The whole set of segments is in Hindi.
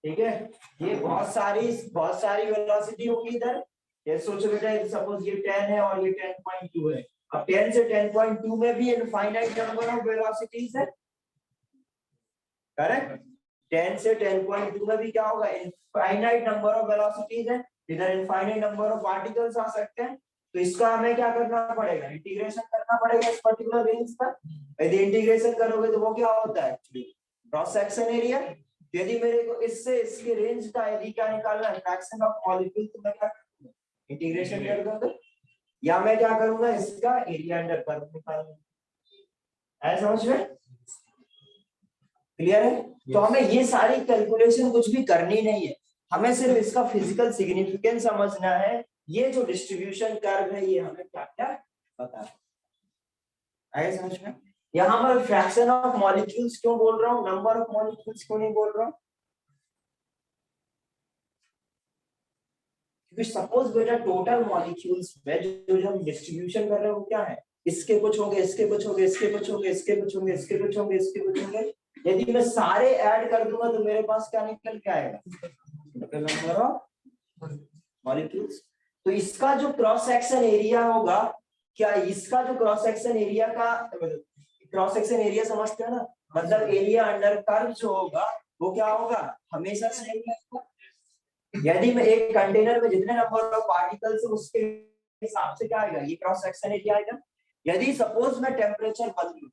ठीक है, ये बहुत सारी वेलोसिटी होगी इधर। ये सोचो बेटा, सपोज ये 10 है और ये 10.2 है। अब 10 से 10.2 में भी इनफाइनाइट नंबर ऑफ वेलोसिटीज है, करेक्ट। 10 से 10.2 में भी क्या होगा, इनफाइनाइट नंबर ऑफ वेलोसिटीज है। इधर इनफाइनाइट नंबर ऑफ पार्टिकल्स आ सकते हैं। तो इसका हमें क्या करना पड़ेगा, इंटीग्रेशन करना पड़ेगा इस पर्टिकुलर रेंज का। यदि इंटीग्रेशन करोगे तो वो क्या होता है एक्चुअली, क्रॉस सेक्शन एरिया। यदि मेरे को इससे इसके रेंज का यदि क्या निकालना है, फ्रैक्शन ऑफ मॉलिक्यूल, तो मैं क्या करूंगा, इंटीग्रेशन कर दूंगा। या मैं क्या करूंगा, इसका एरिया अंडर कर्व निकालूंगा। ऐसा समझ में क्लियर है? तो हमें ये सारी कैलकुलेशन कुछ भी करनी नहीं है, हमें सिर्फ इसका फिजिकल सिग्निफिकेंस समझना है। ये जो डिस्ट्रीब्यूशन कर्व है ये हमें क्या क्या बता है, समझ में? यहाँ पर फ्रैक्शन ऑफ मॉलिक्यूल्स क्यों बोल रहा हूँ, नंबर ऑफ मॉलिक्यूल्स क्यों नहीं बोल रहा हूँ? क्योंकि सपोज बेटा टोटल मॉलिक्यूल्स में जो हम डिस्ट्रीब्यूशन कर रहे हैं वो क्या है, इसके कुछ होंगे, इसके कुछ होंगे, इसके कुछ होंगे, इसके कुछ होंगे, इसके कुछ होंगे, इसके कुछ होंगे। यदि मैं सारे ऐड कर दूंगा तो मेरे पास क्या निकल के आएगा, टोटल नंबर ऑफ मॉलिक्यूल्स। तो इसका जो क्रॉस सेक्शन एरिया होगा, क्या इसका जो क्रॉस सेक्शन एरिया का, क्रॉस सेक्शन एरिया समझते हैं ना, मतलब एरिया अंडर कर्व जो होगा वो क्या होगा, हमेशा सेम रहेगा। यदि मैं एक कंटेनर में जितने नंबर ऑफ पार्टिकल्स है उसके हिसाब से क्या आएगा, ये क्रॉस सेक्शन एरिया आएगा। यदि सपोज मैं टेम्परेचर बदलूं,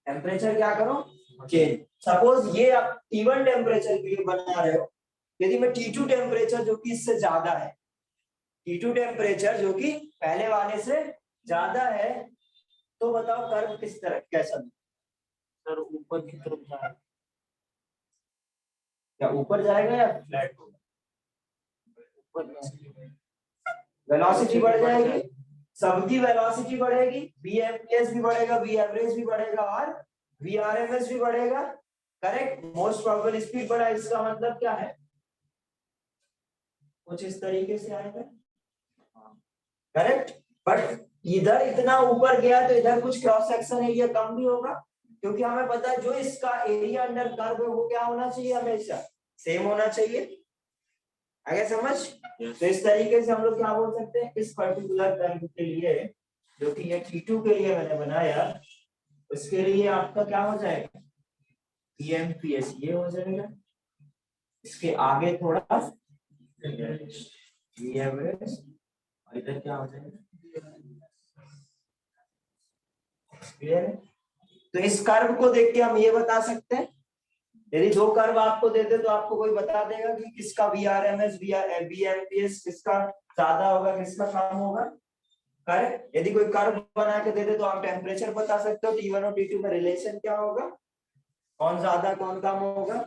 टेम्परेचर क्या करो, चेंज। सपोज ये आप T1 टेम्परेचर के लिए बना रहे हो, यदि मैं T2 टेम्परेचर जो कि इससे ज्यादा है, T2 टेम्परेचर जो कि पहले वाले से ज्यादा है, तो बताओ कर्व किस तरह कैसा, सर ऊपर की तरफ जाएगा, या ऊपर जाएगा या फ्लैट होगा, वेलोसिटी बढ़ जाएगी, सबकी वेलोसिटी बढ़ेगी, Vmps भी बढ़ेगा, Vaverage भी बढ़ेगा और Vrms भी बढ़ेगा, करेक्ट। मोस्ट प्रोबेबल स्पीड बढ़ा, इसका मतलब क्या है, कुछ इस तरीके से आएगा, करेक्ट। बट इधर इतना ऊपर गया तो इधर कुछ क्रॉस सेक्शन एरिया कम भी होगा, क्योंकि हमें पता है जो इसका एरिया अंडर कर्व है वो क्या होना चाहिए, हमेशा सेम होना चाहिए। आगे समझ? तो इस तरीके से हम लोग क्या बोल सकते हैं, इस पर्टिकुलर कर्व के लिए जो कि ये T2 के लिए मैंने बनाया, उसके लिए आपका क्या हो जाएगा, Vmps ये हो जाएगा, इसके आगे थोड़ा Vaverage, और इधर क्या हो जाएगा, क्लियर है? तो इस कर्व को देख के हम ये बता सकते हैं, यदि दो कर्व आपको दे दे तो आपको कोई बता देगा कि किसका Vrms Vmps किसका ज्यादा होगा, किसका कम होगा, करेक्ट। यदि कोई कर्व बना के दे दे तो आप टेम्परेचर बता सकते हो, T1 और T2 में रिलेशन क्या होगा, कौन ज्यादा कौन कम होगा,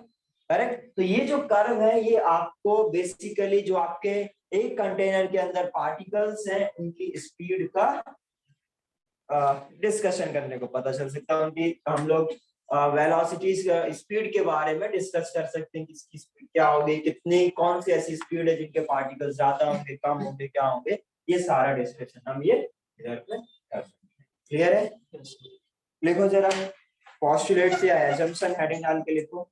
करेक्ट। तो ये जो कर्व है ये आपको बेसिकली जो आपके एक कंटेनर के अंदर पार्टिकल्स हैं उनकी स्पीड का डिस्कशन करने को पता चल सकता है, उनकी हम लोग वेलोसिटीज स्पीड के बारे में डिस्कस कर सकते हैं, किसकी स्पीड क्या होगी, कितनी कौन सी ऐसी स्पीड है जिनके पार्टिकल्स ज्यादा होंगे, कम होंगे, क्या होंगे, ये सारा डिस्कशन हम ये इधर पे कर सकते हैं। क्लियर है? लिखो जरा पोस्टुलेट्स या असम्पशन हेडिंग डाल के लिखो।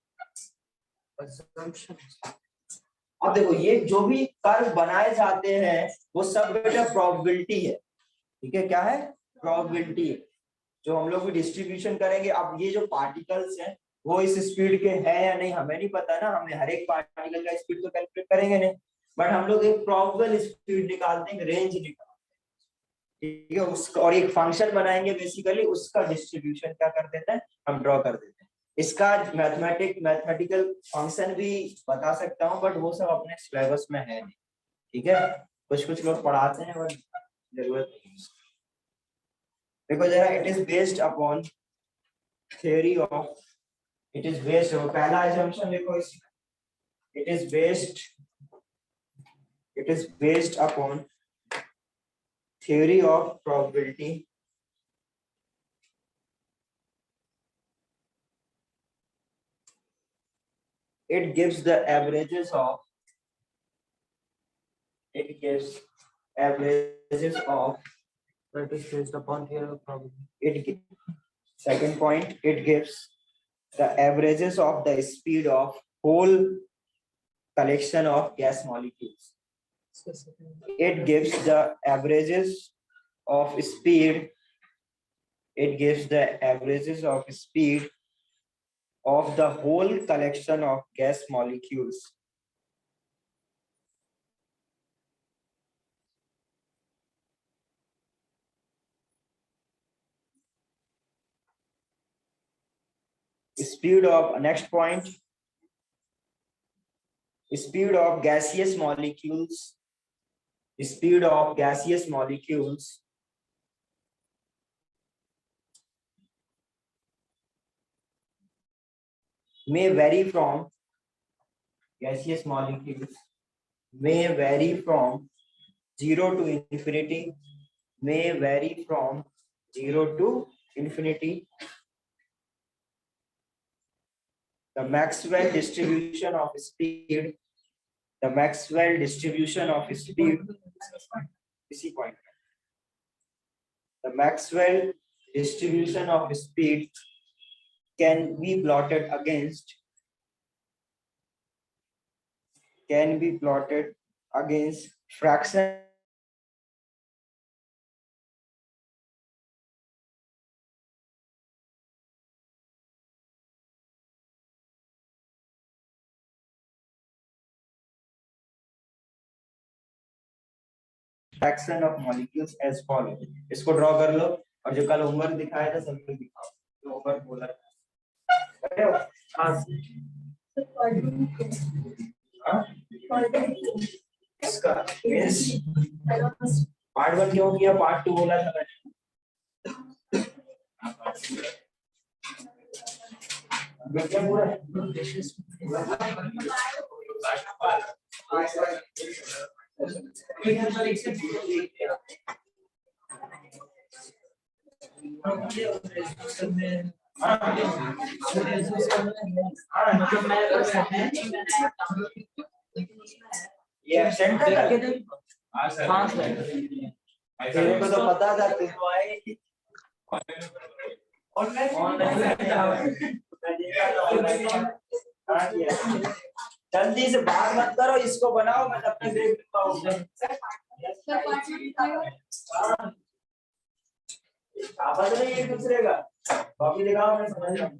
अब देखो ये जो भी कर्व बनाए जाते हैं वो सब बेटा प्रोबेबिलिटी है, ठीक है, क्या है, प्रोबेबिलिटी है। जो हम लोग भी डिस्ट्रीब्यूशन करेंगे, अब ये जो पार्टिकल्स हैं वो इस स्पीड के हैं या नहीं हमें नहीं पता ना, हमें हर एक पार्टिकल का स्पीड तो कैलकुलेट करेंगे नहीं, बट हम लोग एक प्रोबेबल स्पीड निकालते हैं, रेंज निकालते हैं, ठीक है, उसका और एक फंक्शन बनाएंगे, बेसिकली उसका डिस्ट्रीब्यूशन क्या कर देते हैं, हम ड्रॉ कर देते हैं। इसका मैथमेटिकल फंक्शन भी बता सकता हूँ, बट वो सब अपने सिलेबस में है नहीं, ठीक है, कुछ कुछ लोग पढ़ाते हैं बट जरूरत नहीं। देखो जरा, it is based upon theory of, it is based, पहला assumption देखो इसमें, it is based upon theory of probability, it gives the averages of, it gives averages of, that is based upon theory of probability. Second point, it gives the averages of the speed of whole collection of gas molecules. It gives the averages of speed. It gives the averages of speed of the whole collection of gas molecules. Speed of next point. Speed of gaseous molecules. Speed of gaseous molecules may vary from gaseous molecules may vary from 0 to infinity, may vary from 0 to infinity. The Maxwell distribution of speed, the Maxwell distribution of speed, point. The Maxwell distribution of speed can be plotted against fraction of molecules as follows. इसको ड्रॉ कर लो और जो कल होमवर्क दिखाया था सब लोग दिखाओ जो होमवर्क बोला इसका पार्ट 1 क्यों किया पार्ट 2 बोला था मैंने पूरा ये एब्सेंट था तेरे को तो पता था कि जल्दी से बात मत करो इसको बनाओ मैं अपने देख लेता हूँ आपस में एक दूसरे का कॉपी दिखाओ मैं समझ रहा हूँ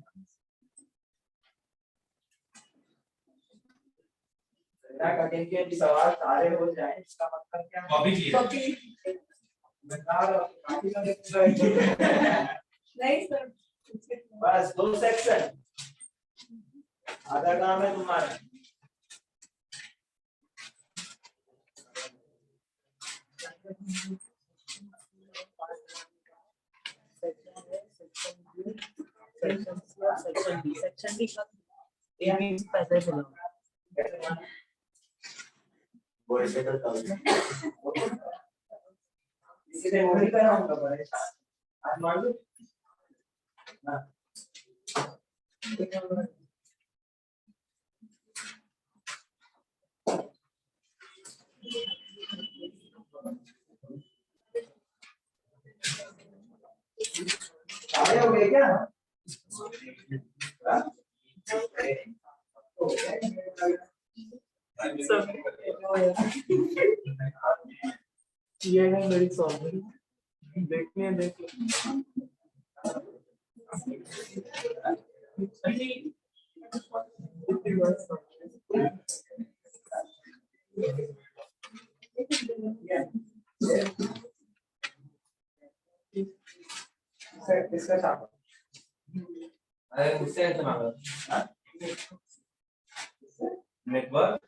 कठिन के सवाल सारे हो जाए इसका मतलब क्या कॉपी नहीं सर बस 2 सेक्शन आधा काम है तुम्हारा सेक्शन बी पैसे चलो इसी से वही कराऊंगा परेशान आज मान लो ना सारे हो गए क्या ये है मेरी सॉल्व देखने देख इसका छाप अरे मुझसे तो मांगो नेटवर्क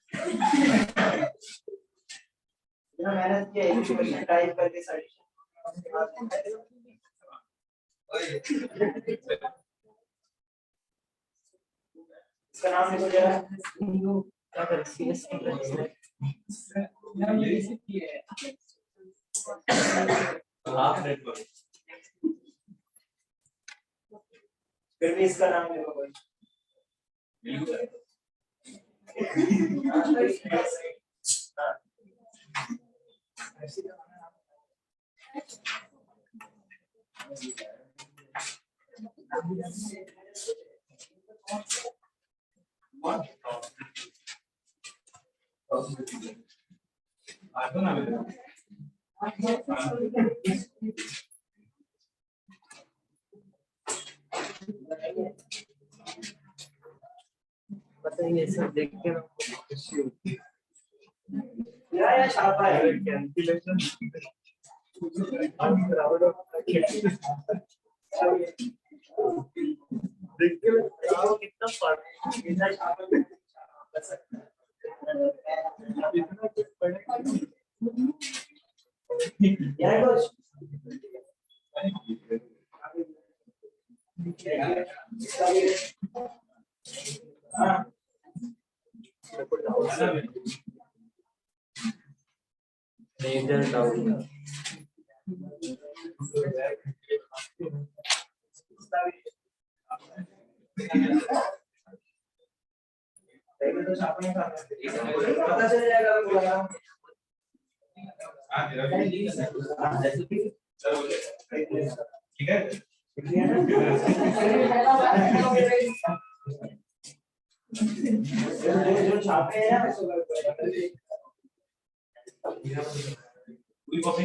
मैंने किया एक क्वेश्चन टाइप करके सॉल्यूशन इसका नाम लिखो जरा क्या कर सीएस हाफ नेटवर्क फिर भी इसका नाम लिखो भाई What? बताइए सर, देख के या छापा है कैलकुलेशन देख के कितना पढ़ इतना कुछ पढ़े यार कुछ हाँ मेजर डाउट पता चल जाएगा ठीक है जो छापे हैं ना पूरी कॉपी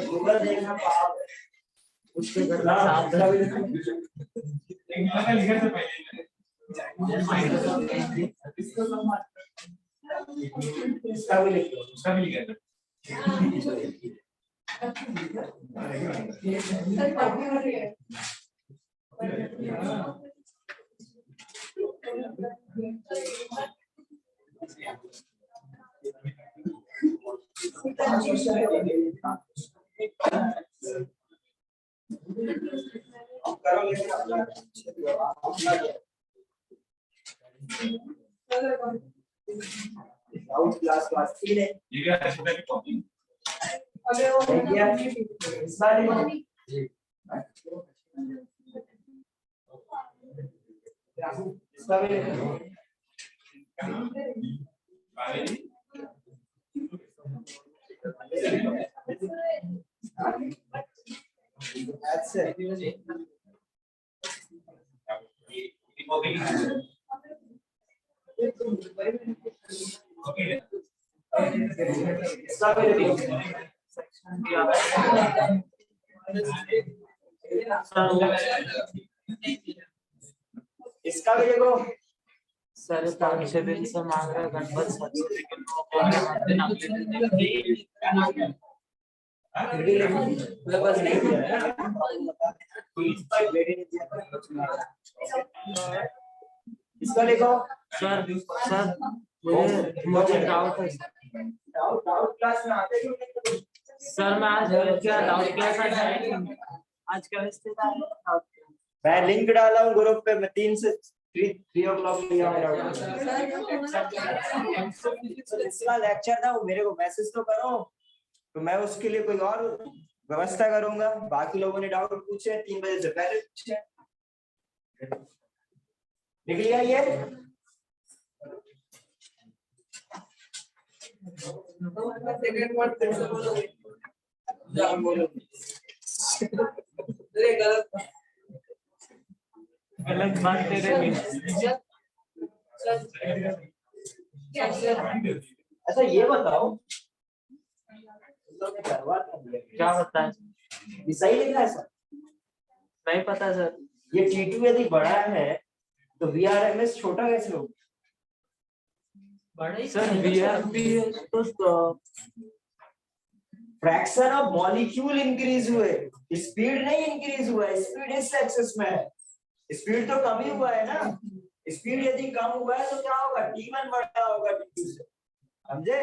गूगल देखना पाप उसके घर में साफ लिखा था पहले इसका भी लिख दो उसका भी लिखा था क्लास क्लास 3 है ये क्या है छोटा की कॉपी इस बार इसका भी लिख दो इसका भी लिख दो इसका भी देखो सर 5-6 दिन से मांग रहा है गणपत सर से, लेकिन वो बोल रहे हैं अगले दिन बस नहीं किया इसका लिखो सर मुझे डाउट है डाउट डाउट क्लास में आते क्यों नहीं सर। मैं आज क्या डाउट किया था आज क्या रिश्तेदार है डाउट किया। मैं लिंक डाला हूँ ग्रुप पे मैं 3 से 3 o'clock लिया हूँ इसका लेक्चर था वो मेरे को मैसेज तो करो तो मैं उसके लिए कोई और व्यवस्था करूंगा। बाकी लोगों ने डाउट पूछे 3 बजे से पहले पूछे लिख लिया ये गलत बात तेरे लिए। अच्छा ये बताओ क्या होता है ये सही लिखा है सर? नहीं पता सर। ये T2 यदि बड़ा है तो VRMS छोटा कैसे होगा? सर VRP तो फ्रैक्शन ऑफ मॉलिक्यूल इंक्रीज हुए, स्पीड नहीं इंक्रीज हुआ है। स्पीड इस एक्सेस में है, स्पीड तो कम ही हुआ है ना। स्पीड यदि कम हुआ है तो क्या होगा? T1 बड़ा होगा T2 से, समझे?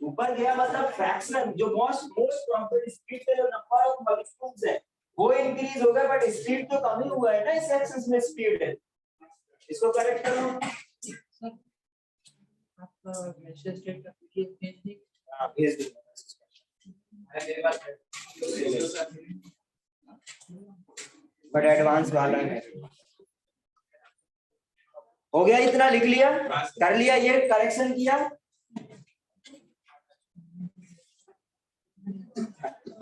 ऊपर गया मतलब फ्रैक्शन जो मोस्ट प्रॉफिट स्पीड का जो नंबर ऑफ मॉलिक्यूल्स है वो इंक्रीज होगा बट स्पीड तो कम ही हुआ है ना। इस एक्सेस में स्पीड है, इसको करेक्ट करो। आपका मैसेज डेट भेज दी। हां भेज दो। मेरे पास बट एडवांस वाला है। हो गया, इतना लिख लिया, कर लिया, ये करेक्शन किया।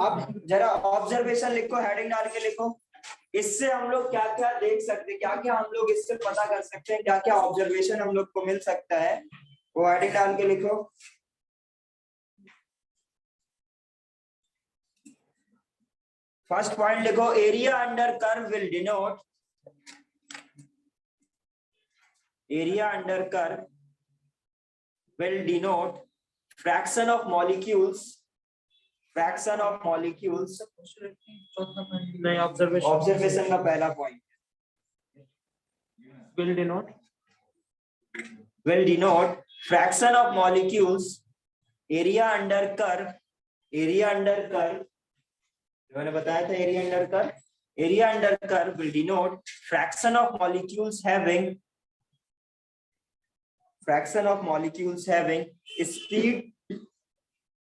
अब जरा ऑब्जर्वेशन लिखो, हेडिंग डाल के लिखो। इससे हम लोग क्या क्या देख सकते हैं, क्या क्या हम लोग इससे पता कर सकते हैं, क्या क्या ऑब्जर्वेशन हम लोग को मिल सकता है, वो हेडिंग डाल के लिखो। फर्स्ट पॉइंट लिखो, area under curve will denote, area under curve will denote fraction of molecules नहीं, ऑब्जर्वेशन का पहला point will denote fraction of molecules area under curve मैंने बताया था area under curve will denote fraction of molecules having speed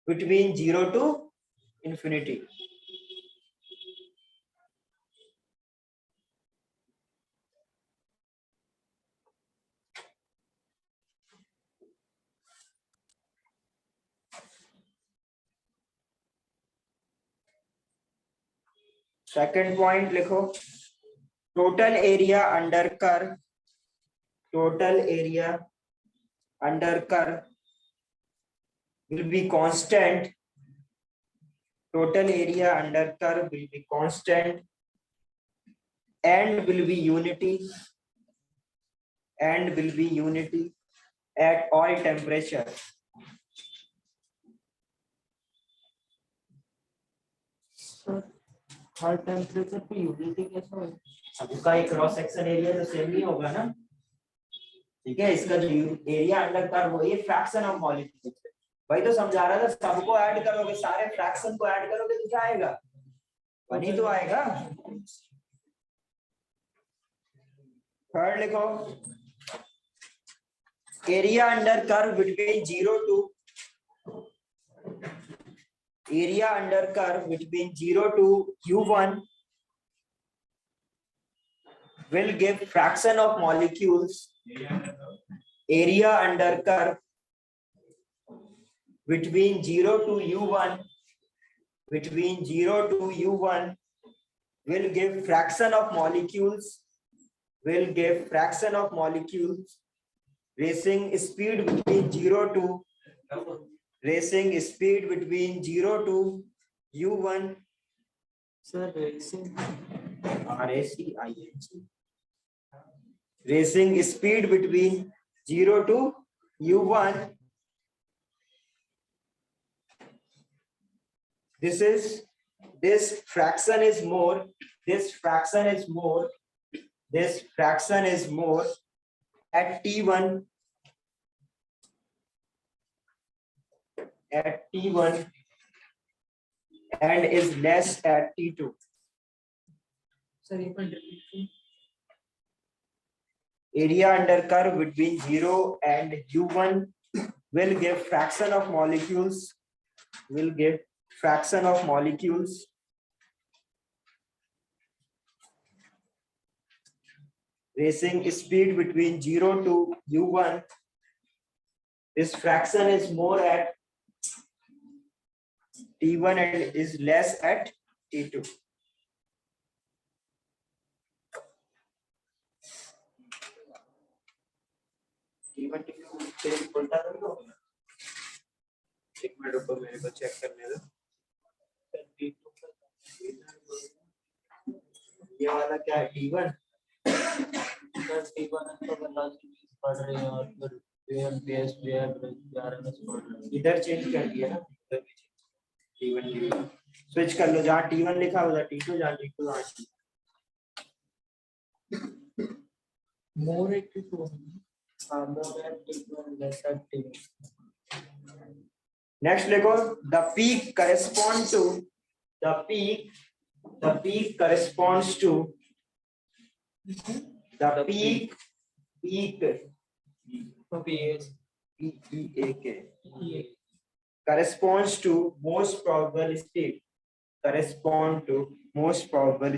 between 0 to infinity. Second point लिखो, total area under curve will be constant. Total area under curve will be constant and will be unity at all temperature. Her temperature पे यूनिटी कैसे होगा? सबका एक क्रॉस सेक्शन एरिया तो सेम ही होगा ना, ठीक है। इसका जो एरिया अंडर कर्व वही फ्रैक्शन ऑफ मॉलिक्यूल्स, वही तो समझा रहा था। सबको ऐड करोगे, सारे फ्रैक्शन को ऐड करोगे तो क्या आएगा, वही तो आएगा। थर्ड लिखो, area under curve between 0 to U1 will give fraction of molecules. Area under curve between 0 to U1 will give fraction of molecules racing speed between 0 to U1. Sir racing racing speed between 0 to U1. This fraction is more at T1 and is less at T2. Sir ये पर difference Area under curve between 0 and U1 will give fraction of molecules racing speed between 0 to U1. This fraction is more at T1 and is less at T2. एक मिनट रुको, मेरे को चेक करने दो। ये वाला क्या है, T1? पढ़ रहे हैं और फिर इधर चेंज कर दिया ना, T1 स्विच कर लो, जहाँ T1 लिखा होगा T2, जहाँ T2 more at T2 more at T2 and less at T1. Next लिखो, the peak corresponds to most probable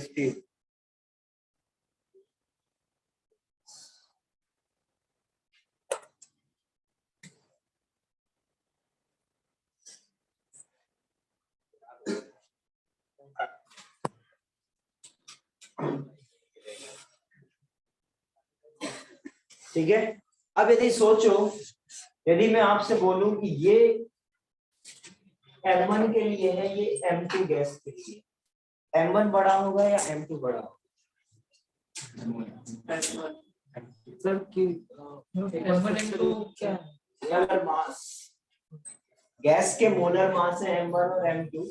state. ठीक है। अब यदि सोचो, यदि मैं आपसे बोलूं कि ये M1 के लिए है, ये M2 गैस के लिए, M1 बड़ा होगा या M2 बड़ा होगा? सर की क्या है? मोलर मास, गैस के मोलर मास है M1 और M2।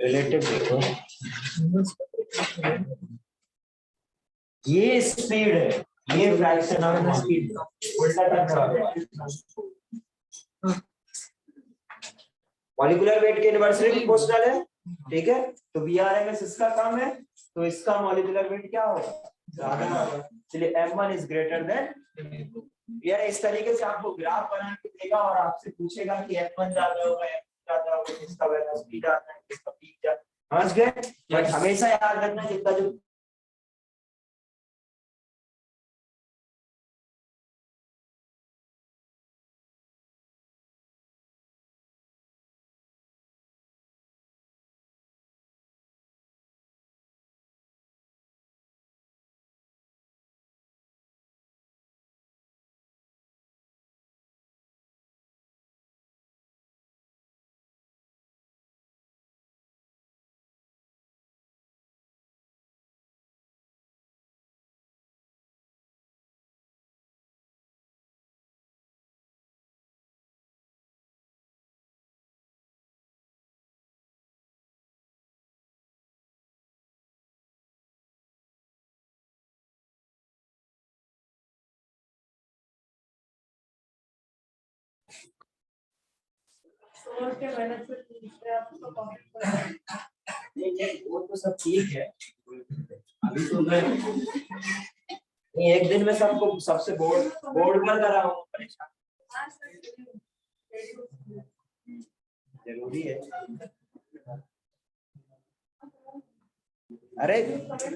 रिलेटिव देखो, ये स्पीड है, ये फ्रैक्शन ऑफ स्पीड, उल्टा करना होगा। मॉलिक्यूलर वेट के इनवर्सली प्रोपोर्शनल है, ठीक है। तो VRMS इसका काम है, तो इसका मॉलिक्यूलर वेट क्या होगा? ज्यादा होगा। चलिए M1 इज ग्रेटर देन, यार इस तरीके से आपको ग्राफ बना के देगा और आपसे पूछेगा कि M1 ज्यादा होगा, M2 ज्यादा होगा, किसका वेलोसिटी ज्यादा है, किसका पीक ज्यादा, समझ गए? बट हमेशा याद रखना जितना जो वो तो सब ठीक है, अभी तो मैं एक दिन में सबको सबसे बोर्ड बोर्ड कर रहा हूँ, परेशान जरूरी है। अरे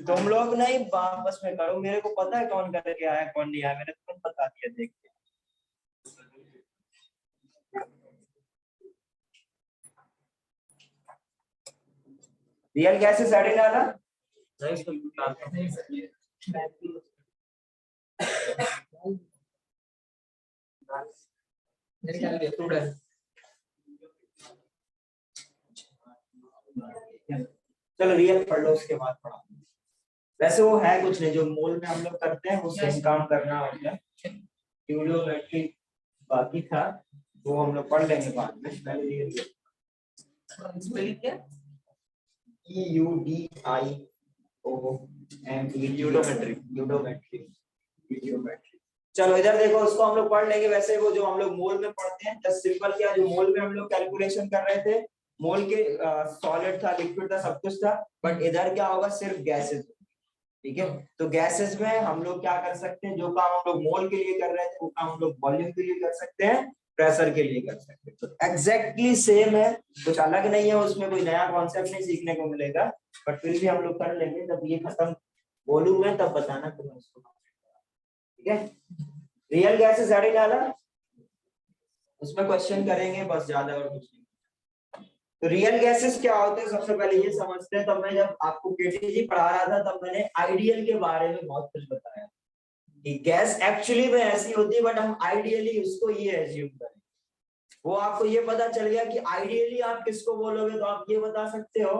तुम लोग नहीं वापस में करो, मेरे को पता है कौन करके आया कौन नहीं आया, मैंने तुम बता दिया देख के। रियल गैसेस एडिड डाला चलो रियल पढ़ लो, उसके बाद पढ़ा। वैसे वो है कुछ नहीं, जो मोल में हम लोग करते हैं वो सेम काम करना होता है। ट्यूडोमेट्री बाकी था, वो हम लोग पढ़ लेंगे बाद में। पहले रियल क्या यूडोमेट्री। चलो इधर देखो, उसको हम लोग पढ़ लेंगे। वैसे वो जो हम लोग मोल में पढ़ते हैं, जस्ट सिंपल क्या, जो मोल में हम लोग कैलकुलेशन कर रहे थे, मोल के सॉलिड था, लिक्विड था, सब कुछ था। बट इधर क्या होगा, सिर्फ गैसेस, ठीक है। तो गैसेस में हम लोग क्या कर सकते हैं, जो काम हम लोग मोल के लिए कर रहे थे वो काम हम लोग वॉल्यूम के लिए कर सकते हैं, प्रेशर के लिए कर सकते हैं। तो एग्जैक्टली सेम है, कुछ अलग नहीं है, उसमें कोई नया कॉन्सेप्ट नहीं सीखने को मिलेगा। बट फिर भी हम लोग कर लेंगे, जब ये खत्म वॉल्यूम है तब बताना तुम्हें उसको, ठीक है। रियल गैसेस एडिड डाला, उसमें क्वेश्चन करेंगे बस, ज्यादा और कुछ नहीं। तो रियल गैसेस क्या होते हैं, सबसे पहले ये समझते हैं। तब मैं जब आपको केटीजी पढ़ा रहा था तब मैंने आइडियल के बारे में बहुत कुछ बताया कि गैस एक्चुअली में ऐसी होती है, बट हम आइडियली उसको ये एज्यूम करें। वो आपको ये पता चल गया कि आइडियली आप किसको बोलोगे तो आप ये बता सकते हो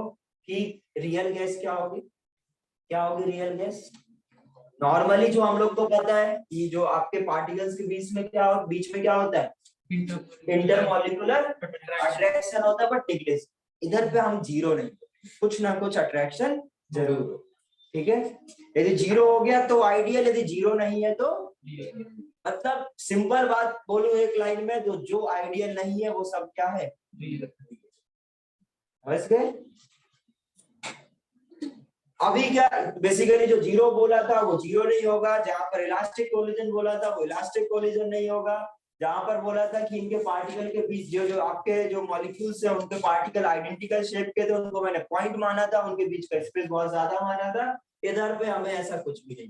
कि रियल गैस क्या होगी। क्या होगी रियल गैस? नॉर्मली जो हम लोग को पता है कि जो आपके पार्टिकल्स के बीच में क्या होता है, इंटरमॉलिक्यूलर अट्रैक्शन होता है, बट टिकलेस। इधर पे हम जीरो नहीं, कुछ ना कुछ अट्रैक्शन जरूर हो, ठीक है। यदि जीरो हो गया तो आइडियल, यदि जीरो नहीं है तो मतलब सिंपल बात बोलूं एक लाइन में, तो जो आइडियल नहीं है वो सब क्या है, समझ गए। अभी क्या बेसिकली जो जीरो बोला था वो जीरो नहीं होगा, जहां पर इलास्टिक कोलिजन बोला था वो इलास्टिक कोलिजन नहीं होगा, जहां पर बोला था कि इनके पार्टिकल के बीच जो जो आपके जो मॉलिक्यूल्स है उनके पार्टिकल आइडेंटिकल शेप के थे, उनको मैंने पॉइंट माना था, उनके बीच का स्पेस बहुत ज्यादा माना था। इधर पे हमें ऐसा कुछ भी नहीं,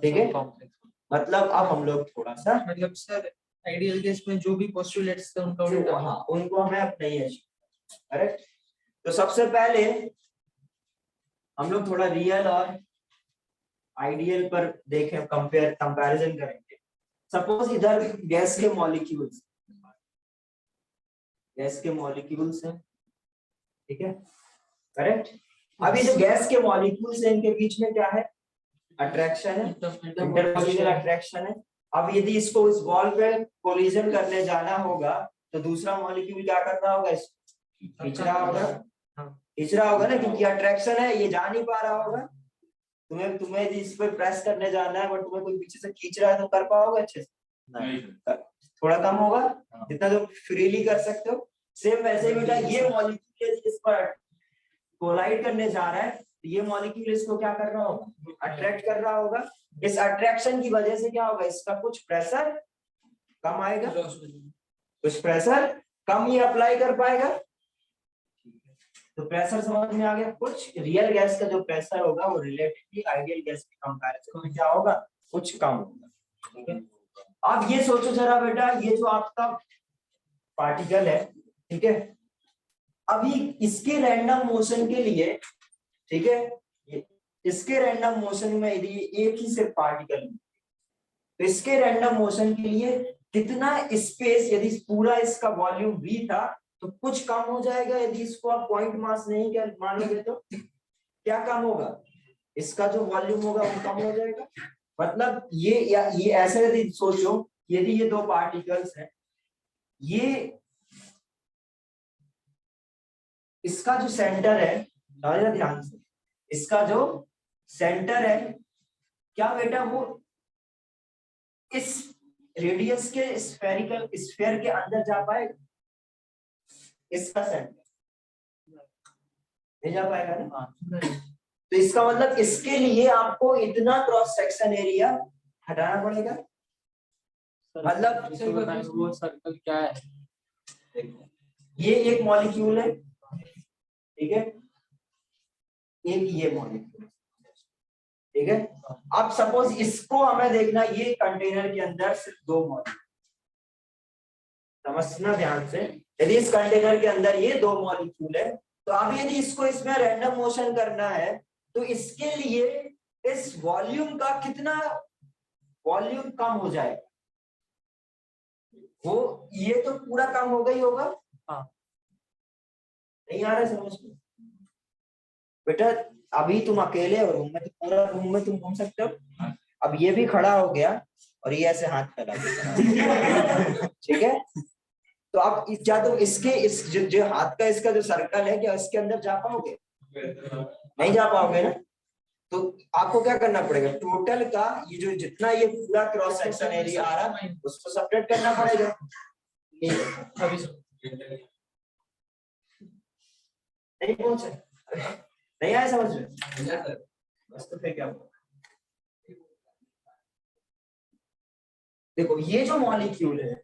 ठीक है। मतलब अब हम लोग थोड़ा सा मतलब सर आइडियल केस में जो भी पोस्टुलेट्स थे उनका उल्टा, हाँ उनको हमें अब नहीं है, करेक्ट। तो सबसे पहले हम लोग थोड़ा रियल और आइडियल पर देखें, कंपैरिजन करेंगे। सपोज इधर गैस के मॉलिक्यूल्स हैं, ठीक है, करेक्ट। अभी जो गैस के मॉलिक्यूल्स हैं इनके बीच में क्या है, अट्रैक्शन है, इंटरमॉलिक्यूलर अट्रैक्शन है। अब यदि इसको इस बॉल पे कोलिजन करने जाना होगा तो दूसरा मॉलिक्यूल क्या करना होगा, खींच रहा होगा ना, क्योंकि अट्रैक्शन है, ये जा नहीं पा रहा होगा। तुम्हें यदि इस पे प्रेस करने जाना है बट तुम्हें कोई पीछे से खींच रहा है तो कर पाओगे अच्छे से, नहीं, थोड़ा कम होगा, जितना तुम फ्रीली कर सकते हो। सेम वैसे ही बेटा ये मॉलिक्यूल इस पर कोलाइड करने जा रहा है तो ये मॉलिक्यूल इसको क्या कर रहा होगा, अट्रैक्ट कर रहा होगा। इस अट्रैक्शन की वजह से क्या होगा, इसका कुछ प्रेशर कम आएगा, कुछ प्रेशर कम ये अप्लाई कर पाएगा। तो प्रेशर समझ में आ गया। कुछ रियल गैस का जो प्रेशर होगा वो रिलेटिवली आइडियल गैस के कंपैरिजन में क्या होगा, कुछ कम होगा, ठीक है। अब ये सोचो जरा बेटा, ये जो आपका पार्टिकल है, ठीक है, अभी इसके रैंडम मोशन के लिए, ठीक है, इसके रैंडम मोशन में यदि एक ही सिर्फ पार्टिकल, तो इसके रैंडम मोशन के लिए कितना स्पेस, यदि पूरा इसका वॉल्यूम V था तो कुछ कम हो जाएगा, यदि इसको आप पॉइंट मास नहीं क्या मानोगे तो क्या कम होगा, इसका जो वॉल्यूम होगा वो कम हो जाएगा। मतलब ये ऐसे यदि सोचो, यदि ये दो पार्टिकल्स हैं, ये इसका जो सेंटर है, ध्यान से, इसका जो सेंटर है क्या बेटा, वो इस रेडियस के स्फेयर के अंदर जा पाएगा, इसका सेंटर नहीं जा पाएगा ना। तो इसका मतलब इसके लिए आपको इतना क्रॉस सेक्शन एरिया हटाना पड़ेगा। मतलब वो सर्कल क्या है, ये एक मॉलिक्यूल है, ठीक है, एक ये मॉलिक्यूल, ठीक है। अब सपोज इसको हमें देखना, ये कंटेनर के अंदर सिर्फ दो मॉलिक्यूल, समझना ध्यान से, यदि इस कंटेनर के अंदर ये दो मॉलिक्यूल है तो अब यदि इसको इसमें रैंडम मोशन करना है तो इसके लिए इस वॉल्यूम का कितना वॉल्यूम कम हो जाएगा, वो ये तो पूरा कम होगा ही होगा। हाँ, नहीं आ रहा है समझ में बेटा, अभी तुम अकेले हो रूम में तो पूरा रूम में तुम घूम सकते हो। अब ये भी खड़ा हो गया और ये ऐसे हाथ फैला ठीक है, तो आप क्या तुम इसके इस जो हाथ का इसका जो सर्कल है क्या इसके अंदर जा पाओगे, नहीं जा पाओगे ना। तो आपको क्या करना पड़ेगा, टोटल का ये जो जितना ये पूरा क्रॉस सेक्शन एरिया आ रहा है उसको सेपरेट करना पड़ेगा। नहीं पहुंचे, नहीं आया समझ में, बस तो फिर क्या होगा। देखो ये जो मॉलिक्यूल है,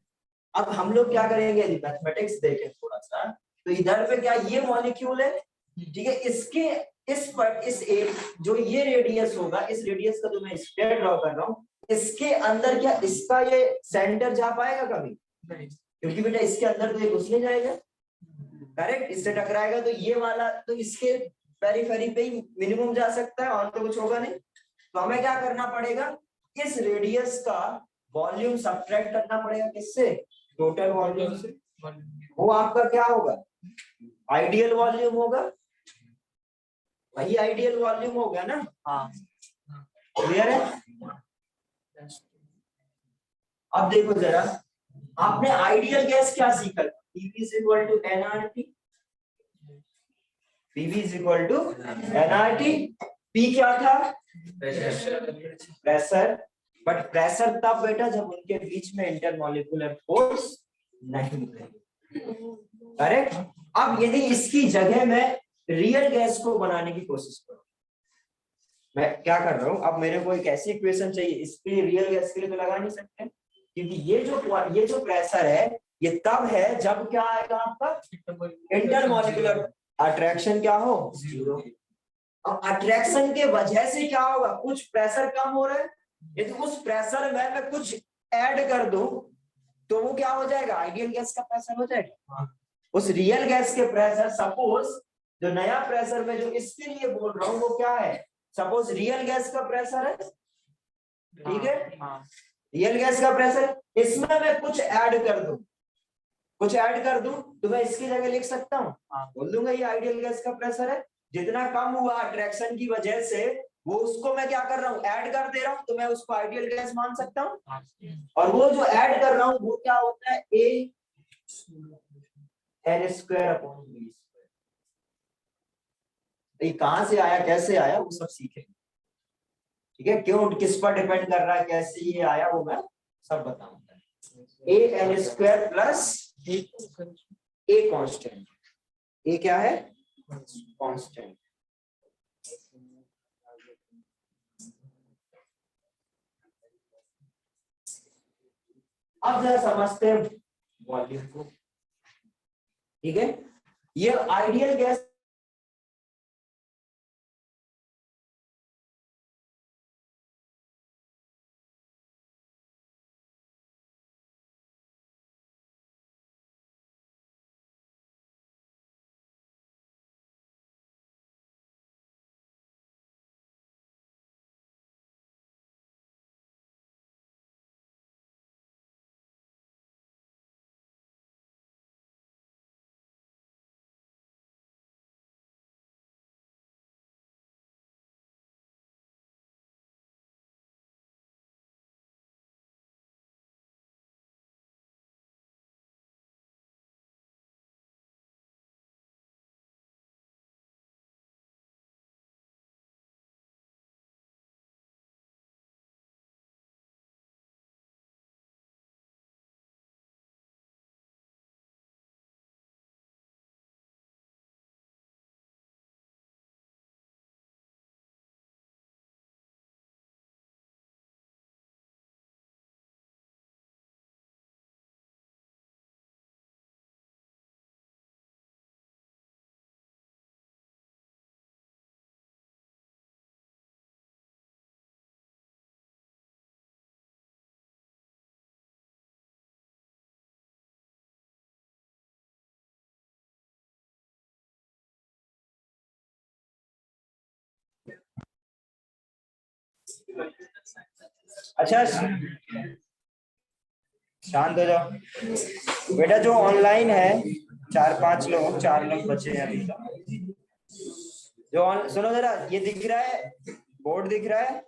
अब हम लोग क्या करेंगे, यदि मैथमेटिक्स देखें थोड़ा सा, तो इधर पे क्या ये मॉलिक्यूल है, ठीक है, इसके इस एक जो ये रेडियस होगा, इस रेडियस का जो मैं स्फीयर ड्रॉ कर रहा हूँ, इसके अंदर क्या इसका ये सेंटर जा पाएगा कभी, क्योंकि बेटा इसके अंदर तो ये घुस नहीं जाएगा, करेक्ट, इससे टकराएगा तो ये वाला तो इसके पेरिफेरी पे ही मिनिमम जा सकता है और तो कुछ होगा नहीं। तो हमें क्या करना पड़ेगा, इस रेडियस का वॉल्यूम सब्ट्रैक्ट करना पड़ेगा, किससे, टोटल वॉल्यूम से। वो आपका क्या होगा, आइडियल वॉल्यूम होगा, वही आइडियल वॉल्यूम होगा ना। हाँ, क्लियर है। अब देखो जरा, आपने आइडियल गैस क्या सीखा, PV is equal to nRT, PV is equal to nRT, P क्या था, प्रेशर, बट प्रेशर तब बेटा जब उनके बीच में इंटरमॉलिक्यूलर फोर्स नहीं है। करेक्ट। अब यदि इसकी जगह में रियल गैस को बनाने की कोशिश करूं, मैं क्या कर रहा हूं, अब मेरे को एक ऐसी इक्वेशन चाहिए, इसके लिए रियल गैस के लिए तो लगा नहीं सकते, क्योंकि ये जो प्रेशर है ये तब है जब क्या आएगा आपका इंटरमॉलिक्यूलर अट्रैक्शन क्या हो, जीरो। अब अट्रैक्शन के वजह से क्या होगा, कुछ प्रेशर कम हो रहा है, यदि उस प्रेशर में मैं कुछ ऐड कर दूं तो वो क्या हो जाएगा, आइडियल गैस का प्रेशर हो जाएगा। उस रियल गैस के प्रेशर, सपोज जो नया प्रेशर में जो इसके लिए बोल रहा हूं वो क्या है, सपोज रियल गैस का प्रेशर है, ठीक है, रियल गैस का प्रेशर, इसमें मैं कुछ ऐड कर दूं, तो मैं इसकी जगह लिख सकता हूँ, बोल दूंगा ये आइडियल गैस का प्रेशर है। जितना कम हुआ अट्रैक्शन की वजह से वो उसको मैं क्या कर रहा हूँ, ऐड कर दे रहा हूँ, तो मैं उसको आइडियल गैस मान सकता हूँ। और वो जो ऐड कर रहा हूँ वो क्या होता है, A L square upon B square. ये कहां से आया, कैसे आया, वो सब सीखेंगे, ठीक है, क्यों किस पर डिपेंड कर रहा है, कैसे ये आया वो मैं सब बताऊंगा। A L square plus A constant, A क्या है, कांस्टेंट। अब जरा समझते हैं वॉल्यूम को, ठीक है, ये आइडियल गैस अच्छा शांत हो जाओ बेटा, जो ऑनलाइन है 4 लोग बचे हैं अभी तक, जो सुनो जरा, ये दिख रहा है, बोर्ड दिख रहा है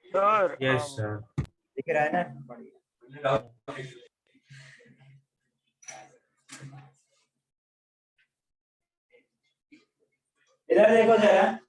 सर? Yes sir. दिख रहा है ना, इधर देखो जरा,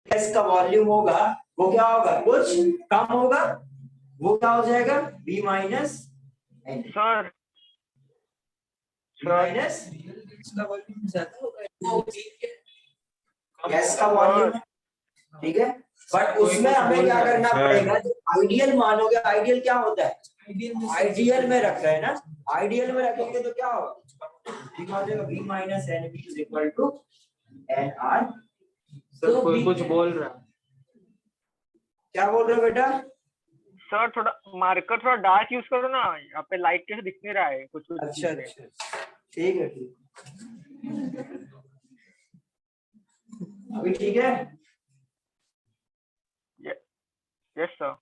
गैस का वॉल्यूम होगा वो क्या होगा, कुछ कम होगा, वो क्या हो जाएगा, B minus sir minus gas का वॉल्यूम, ठीक है, बट उसमें हमें क्या करना पड़ेगा, जो आइडियल मानोगे, आइडियल क्या होता है, आइडियल में रख रहे हैं ना, आइडियल में रखेंगे तो क्या होगा, B minus N B is equal to N R. Sir कोई कुछ बोल रहा है, क्या बोल रहे हो बेटा, सर थोड़ा मार्कर थोड़ा डार्क यूज करो ना, यहाँ पे लाइट कैसे दिख नहीं रहा है कुछ कुछ। अच्छा अच्छा, ठीक है, ठीक, अभी ठीक है, यस सर।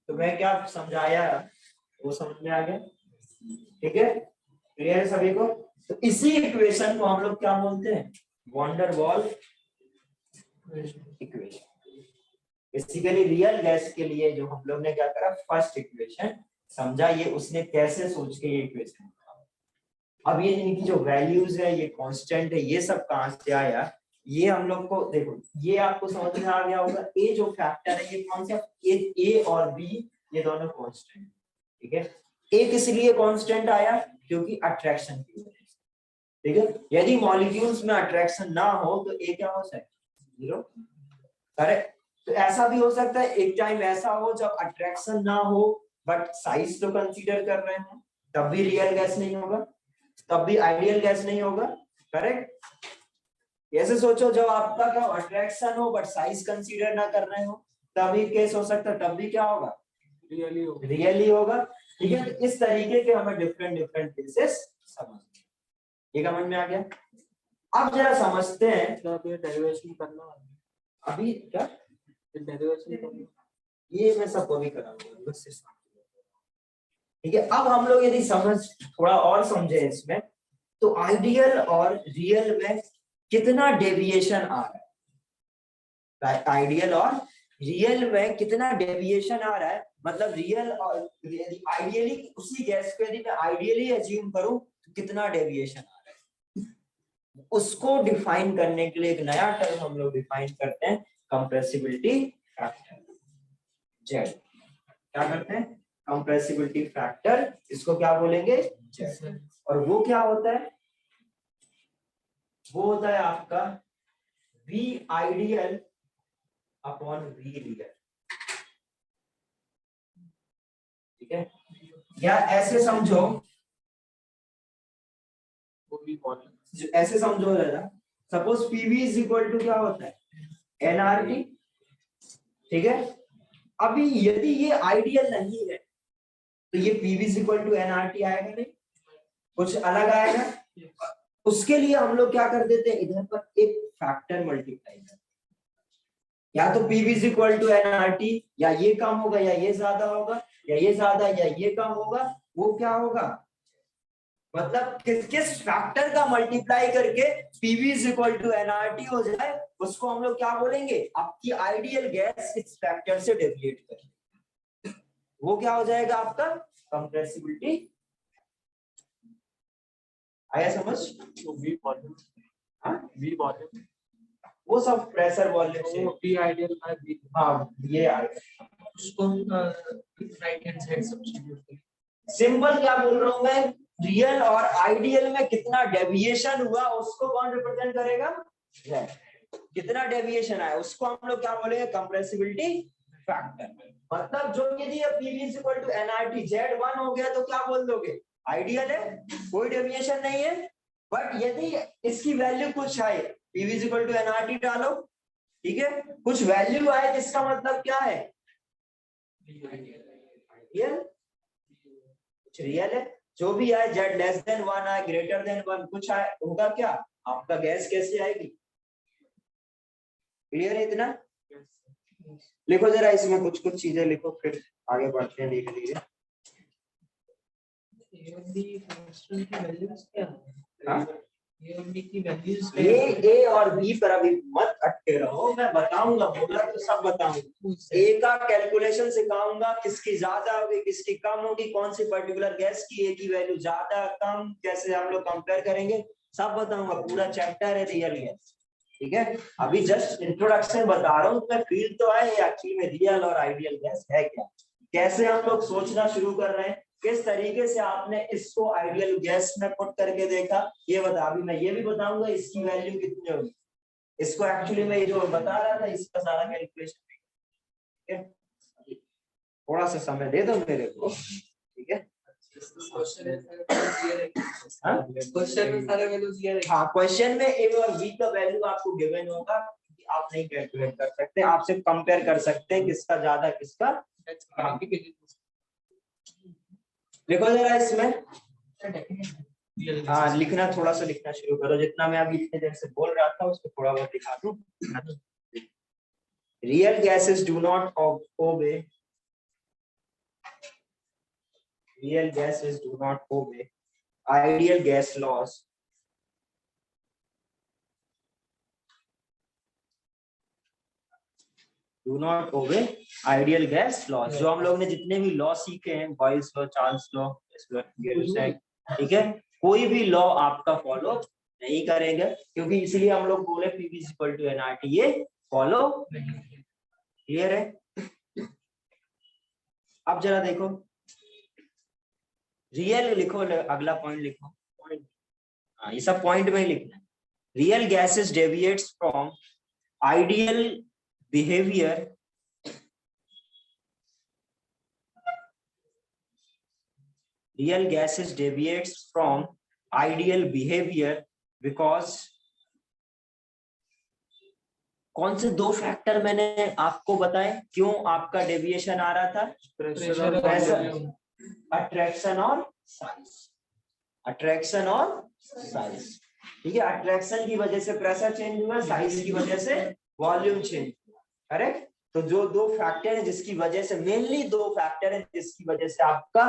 तो मैं क्या समझाया वो समझ में आ गया, ठीक है, क्लियर है सभी को। तो इसी इक्वेशन को हम लोग क्या बोलते हैं, van der Waals equation. Basically real gas के लिए जो हम लोग ने क्या करा, फर्स्ट इक्वेशन समझा, ये उसने कैसे सोच के ये इक्वेशन। अब ये इनकी जो वैल्यूज है, ये कांस्टेंट है, ये सब कहां से आया, ये हम लोग को देखो, ये आपको समझ में आ गया होगा। ए जो फैक्टर है, ये कौन सा, ए और बी ये दोनों कांस्टेंट, ठीक है। ए किस लिए कांस्टेंट आया, क्योंकि अट्रैक्शन की वजह से, ठीक है। यदि मॉलिक्यूल्स में अट्रैक्शन ना हो तो ए क्या हो सकता है, जीरो, करेक्ट। तो ऐसा भी हो सकता है एक टाइम ऐसा हो जब अट्रैक्शन ना हो बट साइज तो कंसीडर कर रहे हैं, तब भी रियल गैस नहीं होगा, तब भी आइडियल गैस नहीं होगा, करेक्ट। ऐसे सोचो जब आपका क्या अट्रैक्शन हो बट साइज कंसीडर ना कर रहे हो, तभी केस हो सकता है, तब भी क्या होगा, रियली होगा, ठीक है। तो इस तरीके के हमें डिफरेंट डिफरेंट केसेस समझ, ये समझ में आ गया। अब जरा समझते हैं, तो अब ये डेरिवेशन करना है, अभी क्या डेरिवेशन करना, ये मैं सबको भी कराऊंगा, ठीक है। अब हम लोग यदि समझ थोड़ा और समझे इसमें, तो आइडियल और रियल में कितना डेविएशन आ रहा है, आइडियल और रियल में कितना डेविएशन आ रहा है, मतलब रियल और आइडियली उसी गैस को यदि मैं आइडियली अज्यूम करूं तो कितना डेविएशन आ रहा है, उसको डिफाइन करने के लिए एक नया टर्म हम लोग डिफाइन करते हैं, कंप्रेसिबिलिटी फैक्टर, जेड। क्या करते हैं, कंप्रेसिबिलिटी फैक्टर, इसको क्या बोलेंगे, जेड। और वो क्या होता है, वो होता है आपका V ideal upon V real, ठीक है। या ऐसे समझो, वो भी मॉडल, ऐसे समझो जरा, suppose PV is equal to क्या होता है, nRT, ठीक है। अभी यदि ये आइडियल नहीं है तो ये PV is equal to nRT आएगा नहीं, कुछ अलग आएगा। उसके लिए हम लोग क्या कर देते हैं, इधर पर एक फैक्टर मल्टीप्लाई कर, या तो PV is equal to nRT, या ये कम होगा या ये ज्यादा होगा, या ये ज्यादा या ये कम होगा, वो क्या होगा, मतलब किस फैक्टर का मल्टीप्लाई करके PV is equal to nRT हो जाए, उसको हम लोग क्या बोलेंगे, आपकी आइडियल गैस इस फैक्टर से डेविएट करे, वो क्या हो जाएगा आपका कंप्रेसिबिलिटी। आया समझ, वो भी मॉडल, हाँ भी मॉडल, वो सब प्रेशर वॉल्यूम से, वो भी आइडियल का भी, हाँ ये आएगा। उसको राइट हैंड साइड सब्स्टिट्यूट करें, सिंपल क्या बोल रहा हूं मैं, रियल और आइडियल में कितना डेविएशन हुआ उसको कौन रिप्रेजेंट करेगा, Z। कितना डेविएशन आया उसको हम लोग क्या बोलेंगे, कंप्रेसिबिलिटी फैक्टर। मतलब जो यदि PV is equal to nRT, Z1 हो गया तो क्या बोल दोगे, आइडियल है, कोई डेविएशन नहीं है। बट यदि इसकी वैल्यू कुछ आए, PV is equal to nRT डालो, ठीक है, कुछ वैल्यू आए, इसका मतलब क्या है, आइडियल, कुछ रियल है, जो भी आए, Z लेस देन 1 आए, ग्रेटर देन 1 कुछ आए, होगा क्या, आपका गैस कैसे आएगी, क्लियर है इतना। लिखो जरा इसमें कुछ कुछ चीजें लिखो, फिर आगे बढ़ते हैं धीरे धीरे। की वैल्यूज क्या हाँ? है, की वैल्यूज ये ए और बी पर अभी मत अटके रहो, मैं बताऊंगा, बोला तो सब बताऊंगा। ए का कैलकुलेशन सिखाऊंगा, किसकी ज्यादा होगी किसकी कम होगी, कौन सी पर्टिकुलर गैस की ए की वैल्यू ज्यादा कम, कैसे हम लोग कंपेयर करेंगे, सब बताऊंगा। पूरा चैप्टर है रियल गैस, ठीक है। अभी जस्ट इंट्रोडक्शन बता रहा हूँ, मैं फील तो आए एक्चुअली में रियल और आइडियल गैस है क्या, कैसे हम लोग सोचना शुरू कर रहे हैं, किस तरीके से आपने इसको आइडियल गैस में पुट करके देखा, ये बता। अभी मैं ये भी बताऊंगा इसकी वैल्यू कितनी होगी, इसको एक्चुअली मैं ये जो बता रहा था इसका सारा कैलकुलेशन, ठीक है। थोड़ा सा समय दे दो मेरे को, ठीक है। हाँ, क्वेश्चन में ए और बी का वैल्यू आपको गिवन होगा, आप नहीं कैलकुलेट कर सकते, आप सिर्फ कंपेयर कर सकते हैं किसका ज्यादा किसका। देखो जरा इसमें, हाँ लिखना, थोड़ा सा लिखना शुरू करो, जितना मैं अभी इतने देर से बोल रहा था उसको थोड़ा बहुत दिखा दूं। Real gases do not obey real gases do not obey ideal gas laws. Do not obey ideal gas laws. जो हम लोग ने जितने भी लॉ सीखे हैं, बॉयल्स लॉ, चार्ल्स लॉ, ठीक है, कोई भी लॉ आपका फॉलो नहीं करेंगे, क्योंकि इसलिए हम लोग बोले P = nRT, ये फॉलो क्लियर है। अब जरा देखो, रियल लिखो, अगला पॉइंट लिखो, हाँ ये सब पॉइंट में ही लिखना है। Real gases deviates from ideal behaviour real gases deviates from ideal behavior because कौन से दो फैक्टर मैंने आपको बताए क्यों आपका डेविएशन आ रहा था? प्रेशर, अट्रैक्शन और साइज, अट्रैक्शन और साइज, ठीक है। अट्रैक्शन की वजह से प्रेशर चेंज हुआ, साइज की वजह से वॉल्यूम चेंज हुआ, करेक्ट। तो जो दो फैक्टर है जिसकी वजह से, मेनली दो फैक्टर है जिसकी वजह से आपका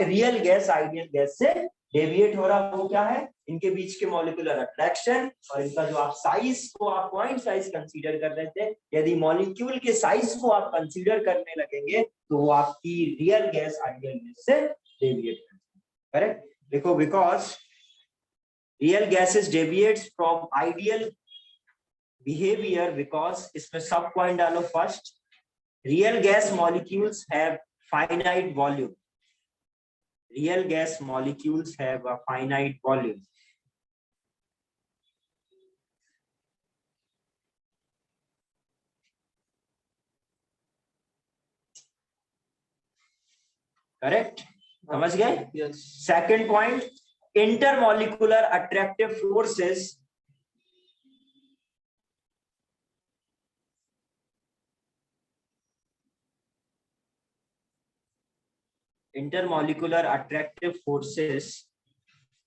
रियल गैस आइडियल गैस से डेविएट हो रहा, वो क्या है? इनके बीच के मॉलिक्यूलर अट्रैक्शन और इनका जो आप साइज को आप पॉइंट साइज कंसीडर कर रहे थे, यदि मॉलिक्यूल के साइज को आप कंसीडर करने लगेंगे तो वो आपकी रियल गैस आइडियल गैस से डेविएट करते हैं, करेक्ट। देखो, because real gases deviates from ideal behaviour because, इसमें सब पॉइंट डालो first, real gas molecules have finite volume, real gas molecules have a finite volume. Correct? समझ गए? Yes. Second point, intermolecular attractive forces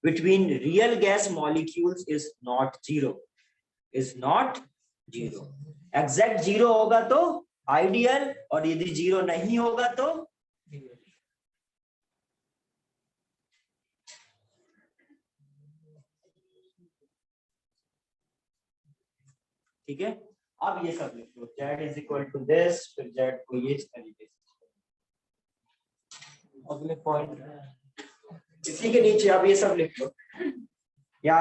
between real gas molecules is not zero, is not zero. Exact zero होगा तो आइडियल, और यदि जीरो नहीं होगा तो ठीक है। अब ये सब लिख लो, Z = this, फिर Z को ये इस तरीके से, अगले पॉइंट इसी के नीचे अब ये सब लिख लो, या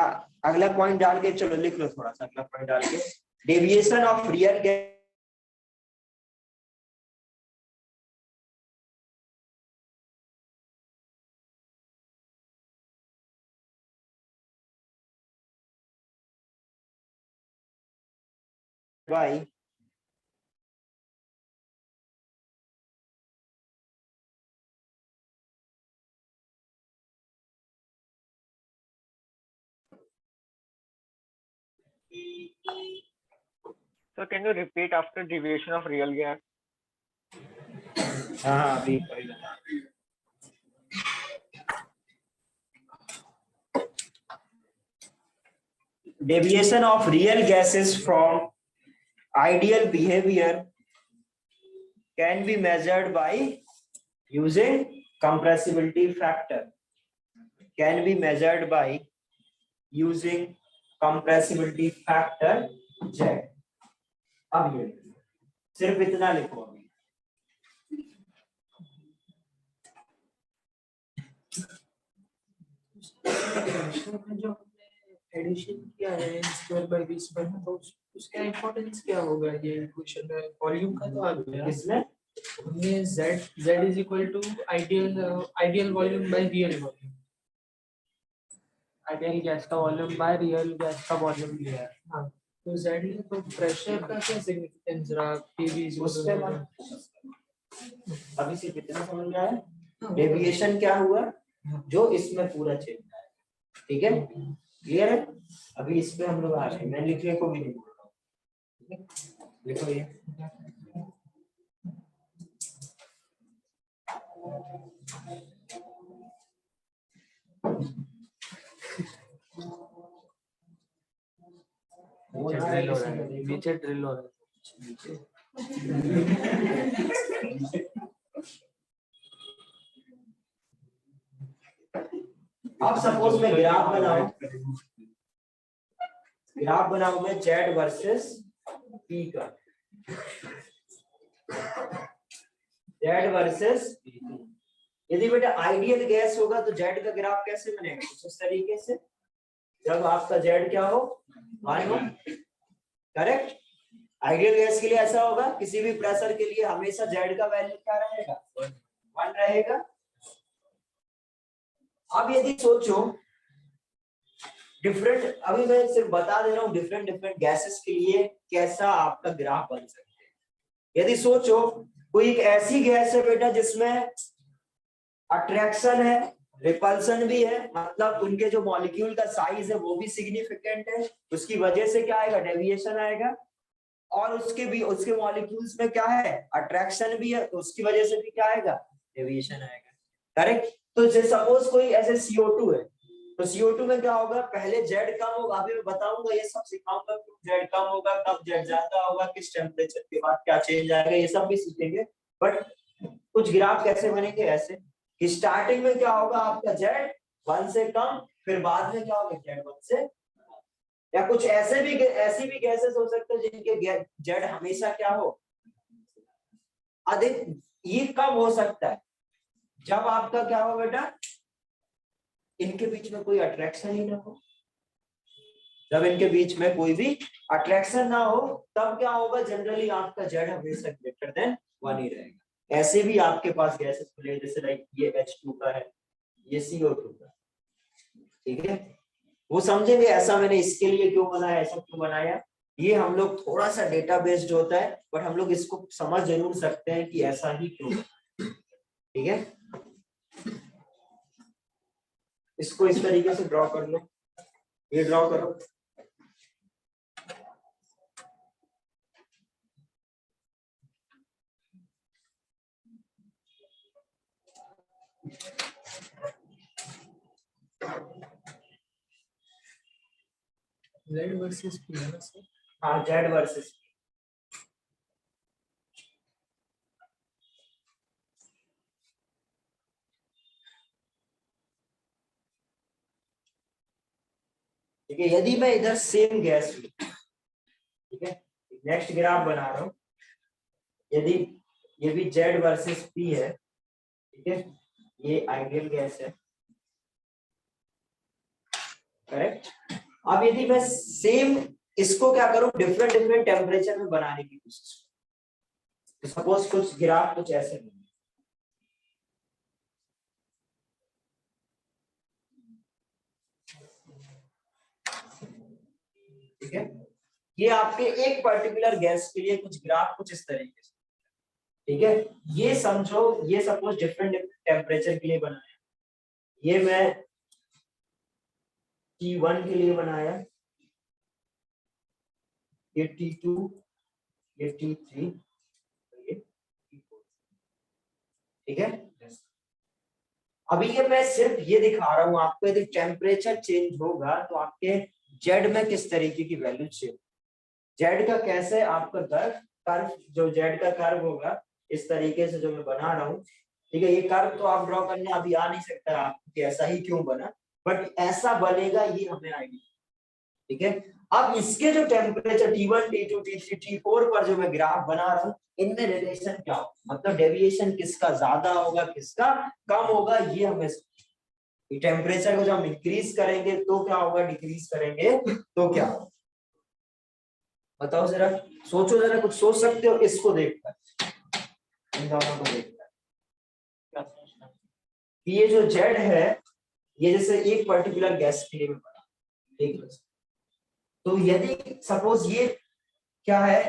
अगला पॉइंट डाल के, चलो लिख लो थोड़ा सा अगला पॉइंट डाल के, deviation of real gas by So can you repeat after deviation of real gas? हाँ अभी deviation of real gases from ideal behavior can be measured by using compressibility factor, can be measured by using compressibility factor Z. अब ये सिर्फ इतना लिखो अभी, जो एडिशन किया है स्क्वायर बाय बी स्क्वायर में, तो उसका इंपॉर्टेंस क्या होगा? ये क्वेश्चन में वॉल्यूम का तो आ गया, इसमें हमने z = ideal volume by real volume, ideal gas का वॉल्यूम बाय रियल गैस का वॉल्यूम लिया है। हाँ, तो z में तो प्रेशर का क्या सिग्निफिकेंस रहा? PV उस पे अभी से कितना समझ रहा है? डेविएशन क्या हुआ जो इसमें पूरा चेंज है, ठीक है, क्लियर है। अभी इस पे हम लोग आ रहे हैं, मैं लिखने को भी नहीं बोल रहा हूँ, लिखो ये ड्रिल हो रहा है, नीचे ड्रिल हो रहा है नीचे। अब सपोज मैं ग्राफ बनाऊं मैं जेड वर्सेस पी का, जेड वर्सेस, यदि बेटा आइडियल गैस होगा तो जेड का ग्राफ कैसे बनेगा, कुछ इस तरीके से, जब आपका जेड क्या हो, 1 हो, करेक्ट। आइडियल गैस के लिए ऐसा होगा, किसी भी प्रेशर के लिए हमेशा जेड का वैल्यू क्या रहेगा, 1 रहेगा। अब यदि सोचो डिफरेंट, अभी मैं सिर्फ बता दे रहा हूँ डिफरेंट गैसेस के लिए कैसा आपका ग्राफ बन सकता है। यदि सोचो कोई एक ऐसी गैस है बेटा जिसमें अट्रैक्शन है, रिपल्सन भी है, मतलब उनके जो मॉलिक्यूल का साइज है वो भी सिग्निफिकेंट है, उसकी वजह से क्या आएगा, डेविएशन आएगा, और उसके मॉलिक्यूल्स में क्या है, अट्रैक्शन भी है, तो उसकी वजह से भी क्या आएगा, डेविएशन आएगा, करेक्ट। तो सपोज कोई ऐसे CO2 है, तो CO2 में क्या होगा, पहले जेड कम होगा, अभी मैं बताऊंगा, ये सब सिखाऊंगा क्यों जेड कम होगा, कब जेड ज्यादा होगा, किस टेम्परेचर के बाद क्या चेंज आएगा, ये सब भी सीखेंगे। बट कुछ ग्राफ कैसे बनेंगे, ऐसे कि स्टार्टिंग में क्या होगा आपका जेड 1 से कम, फिर बाद में क्या होगा जेड 1 से, या कुछ ऐसी भी गैसेस हो सकते हैं जिनके जेड हमेशा क्या हो, अधिक, ये कब हो सकता है, जब आपका क्या हो बेटा, इनके बीच में कोई अट्रैक्शन ही ना हो, जब इनके बीच में कोई भी अट्रैक्शन ना हो तब क्या होगा, जनरली आपका जेड हमेशा ग्रेटर देन 1 ही रहेगा। ऐसे भी आपके पास गैसेस खुले, जैसे लाइक ये H2 का है, ये CO2 का, ठीक है, वो समझेंगे ऐसा मैंने इसके लिए क्यों बनाया, ऐसा क्यों बनाया, ये हम लोग थोड़ा सा डेटा बेस्ड होता है, बट हम लोग इसको समझ जरूर सकते हैं कि ऐसा ही क्यों, ठीक है। इसको इस तरीके से ड्रॉ कर लो, ये ड्रॉ करो, Z वर्सेस P है ना सर? हाँ जेड वर्सेस, ठीक है। यदि मैं इधर सेम गैस, ठीक है, नेक्स्ट ग्राफ बना रहा हूं, यदि ये भी जेड वर्सेस पी है, ठीक है, ये आइडियल गैस है, करेक्ट। अब यदि मैं सेम इसको क्या करूं, डिफरेंट टेम्परेचर में बनाने की कोशिश करूं, तो सपोज कुछ ग्राफ कुछ ऐसे बने, ठीक है, ये आपके एक पर्टिकुलर गैस के लिए कुछ ग्राफ कुछ इस तरीके से, ठीक है। ये समझो, ये सपोज डिफरेंट टेम्परेचर के लिए बनाया, ये मैं T1 के लिए बनाया, ये T2, ये T3, ये T4, ठीक है। अभी ये मैं सिर्फ ये दिखा रहा हूं आपको, यदि टेम्परेचर चेंज होगा तो आपके जेड में किस तरीके की वैल्यू चेंज, जेड का कैसे आपका कर्व, जो जेड का कर्व होगा इस तरीके से जो मैं बना रहा हूँ, ठीक है। ये कर्व तो आप ड्रॉ करने अभी आ नहीं सकता आपको कि ऐसा ही क्यों बना, बट ऐसा बनेगा ये हमें आइडिया, ठीक है। अब इसके जो temperature T1, T2, T3, T4 पर जो मैं ग्राफ बना रहा हूँ, इनमें रिलेशन क्या हो, मतलब डेविएशन किसका ज्यादा होगा किसका कम होगा, ये हमें टेम्परेचर को जब हम इंक्रीज करेंगे तो क्या होगा, डिक्रीज करेंगे तो क्या होगा, बताओ जरा, सोचो जरा, कुछ सोच सकते हो इसको देखकर, इन दोनों को देखकर क्या सोचना, ये जो जेड है, ये जैसे एक पर्टिकुलर गैस के लिए मैं बना, ठीक है, तो यदि सपोज ये क्या है,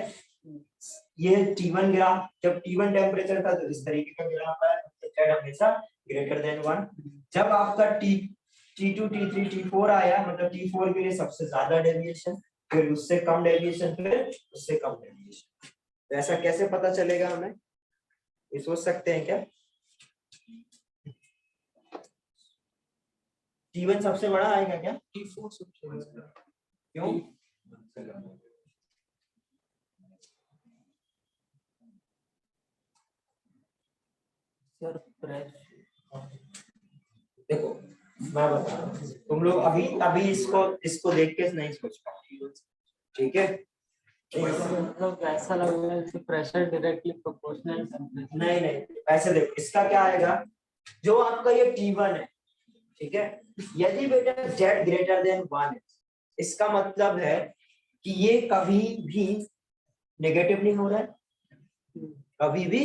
ये T1 ग्राफ, जब T1 टेम्परेचर था तो इस तरीके का ग्राफ आया, जेड हमेशा ग्रेटर देन 1, जब आपका T2, T3, T4 आया, मतलब T4 के लिए सबसे ज्यादा डेविएशन, फिर उससे कम डेविएशन, फिर उससे कम डेविएशन, तो ऐसा कैसे पता चलेगा हमें, ये सोच सकते हैं क्या, T1 सबसे बड़ा आएगा क्या, T4 सबसे बड़ा, क्यों, सर देखो मैं बता रहा हूँ, तुम लोग अभी अभी इसको देख के नहीं सोच पाओ, ठीक है। मतलब ऐसा लग रहा है कि प्रेशर डायरेक्टली प्रोपोर्शनल। नहीं नहीं, ऐसे देखो, इसका क्या आएगा, जो आपका ये T1 है, ठीक है, यदि बेटा Z ग्रेटर देन 1 है, इसका मतलब है कि ये कभी भी नेगेटिव नहीं हो रहा है, कभी भी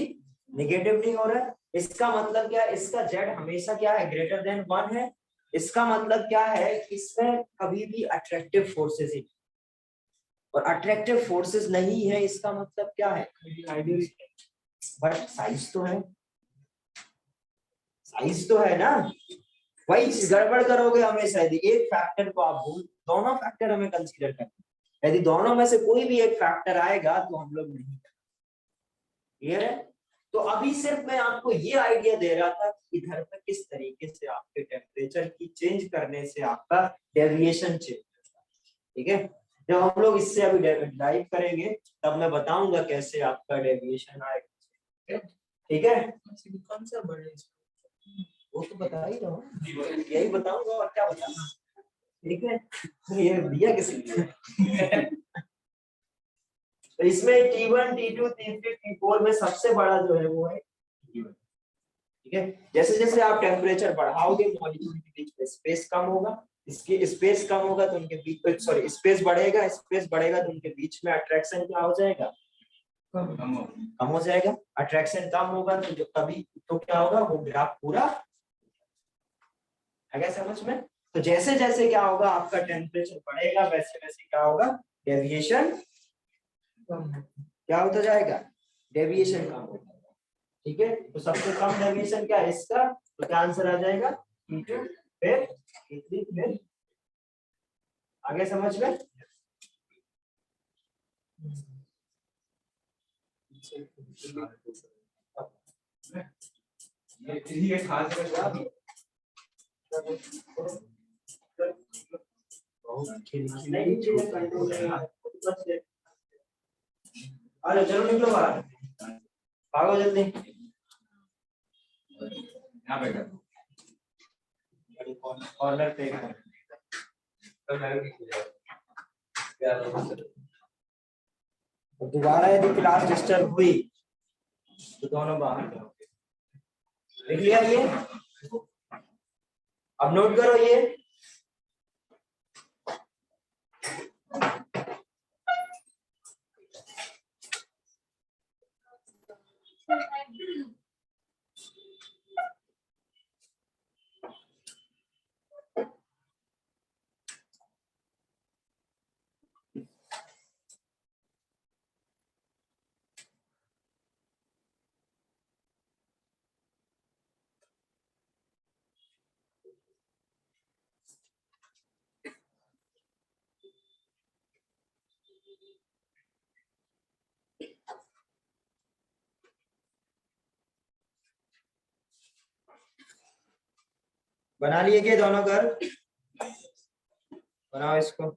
नेगेटिव नहीं हो रहा है। इसका मतलब क्या है, इसका Z हमेशा क्या है, ग्रेटर देन 1 है। इसका मतलब क्या है कि इसमें कभी भी अट्रैक्टिव फोर्सेस ही, और अट्रैक्टिव फोर्सेस नहीं है, इसका मतलब क्या है, बट साइज तो है, साइज तो है ना। वही चीज गड़बड़ करोगे हमेशा, यदि एक फैक्टर को आप भूल, दोनों फैक्टर हमें कंसीडर करना है, यदि दोनों में से कोई भी एक फैक्टर आएगा तो हम लोग नहीं करेंगे, क्लियर है। तो अभी सिर्फ मैं आपको ये आइडिया दे रहा था कि इधर पर किस तरीके से आपके टेम्परेचर की चेंज करने से आपका डेविएशन चेंज होता है, ठीक है। जब हम लोग इससे अभी डाइव करेंगे तब मैं बताऊंगा कैसे आपका डेविएशन आएगा, ठीक है। कौन सा बड़ा है? वो तो बता ही रहा हूँ, यही बताऊंगा और क्या बताना, ठीक है। ये दिया किसी ने। तो इसमें T1, T2, T3, T4 में सबसे बड़ा जो है वो है T1, ठीक है। जैसे जैसे आप टेम्परेचर बढ़ाओगे मॉलिक्यूल के बीच में स्पेस कम होगा, इसकी स्पेस कम होगा तो उनके बीच में, सॉरी, स्पेस बढ़ेगा, स्पेस बढ़ेगा तो उनके बीच में अट्रैक्शन क्या हो जाएगा, कम हो जाएगा। अट्रैक्शन कम होगा तो जो कभी तो क्या होगा, वो ग्राफ पूरा है समझ में। तो जैसे जैसे क्या होगा, आपका टेम्परेचर बढ़ेगा वैसे वैसे क्या होगा, डेविएशन क्या होता जाएगा, डेविएशन कम होगा, ठीक है। तो सबसे कम डेविएशन क्या है इसका, तो क्या आंसर आ जाएगा, T2, फिर T3, फिर आगे समझ में। ये खास है अरे चलो निकलो बाहर, भागो जल्दी। यहाँ पे कॉर्नर पे दोबारा यदि क्लास डिस्टर्ब हुई तो दोनों बाहर जाओगे, लिख लिया ये, अब नोट करो ये। बना लिए क्या दोनों घर, बनाओ इसको।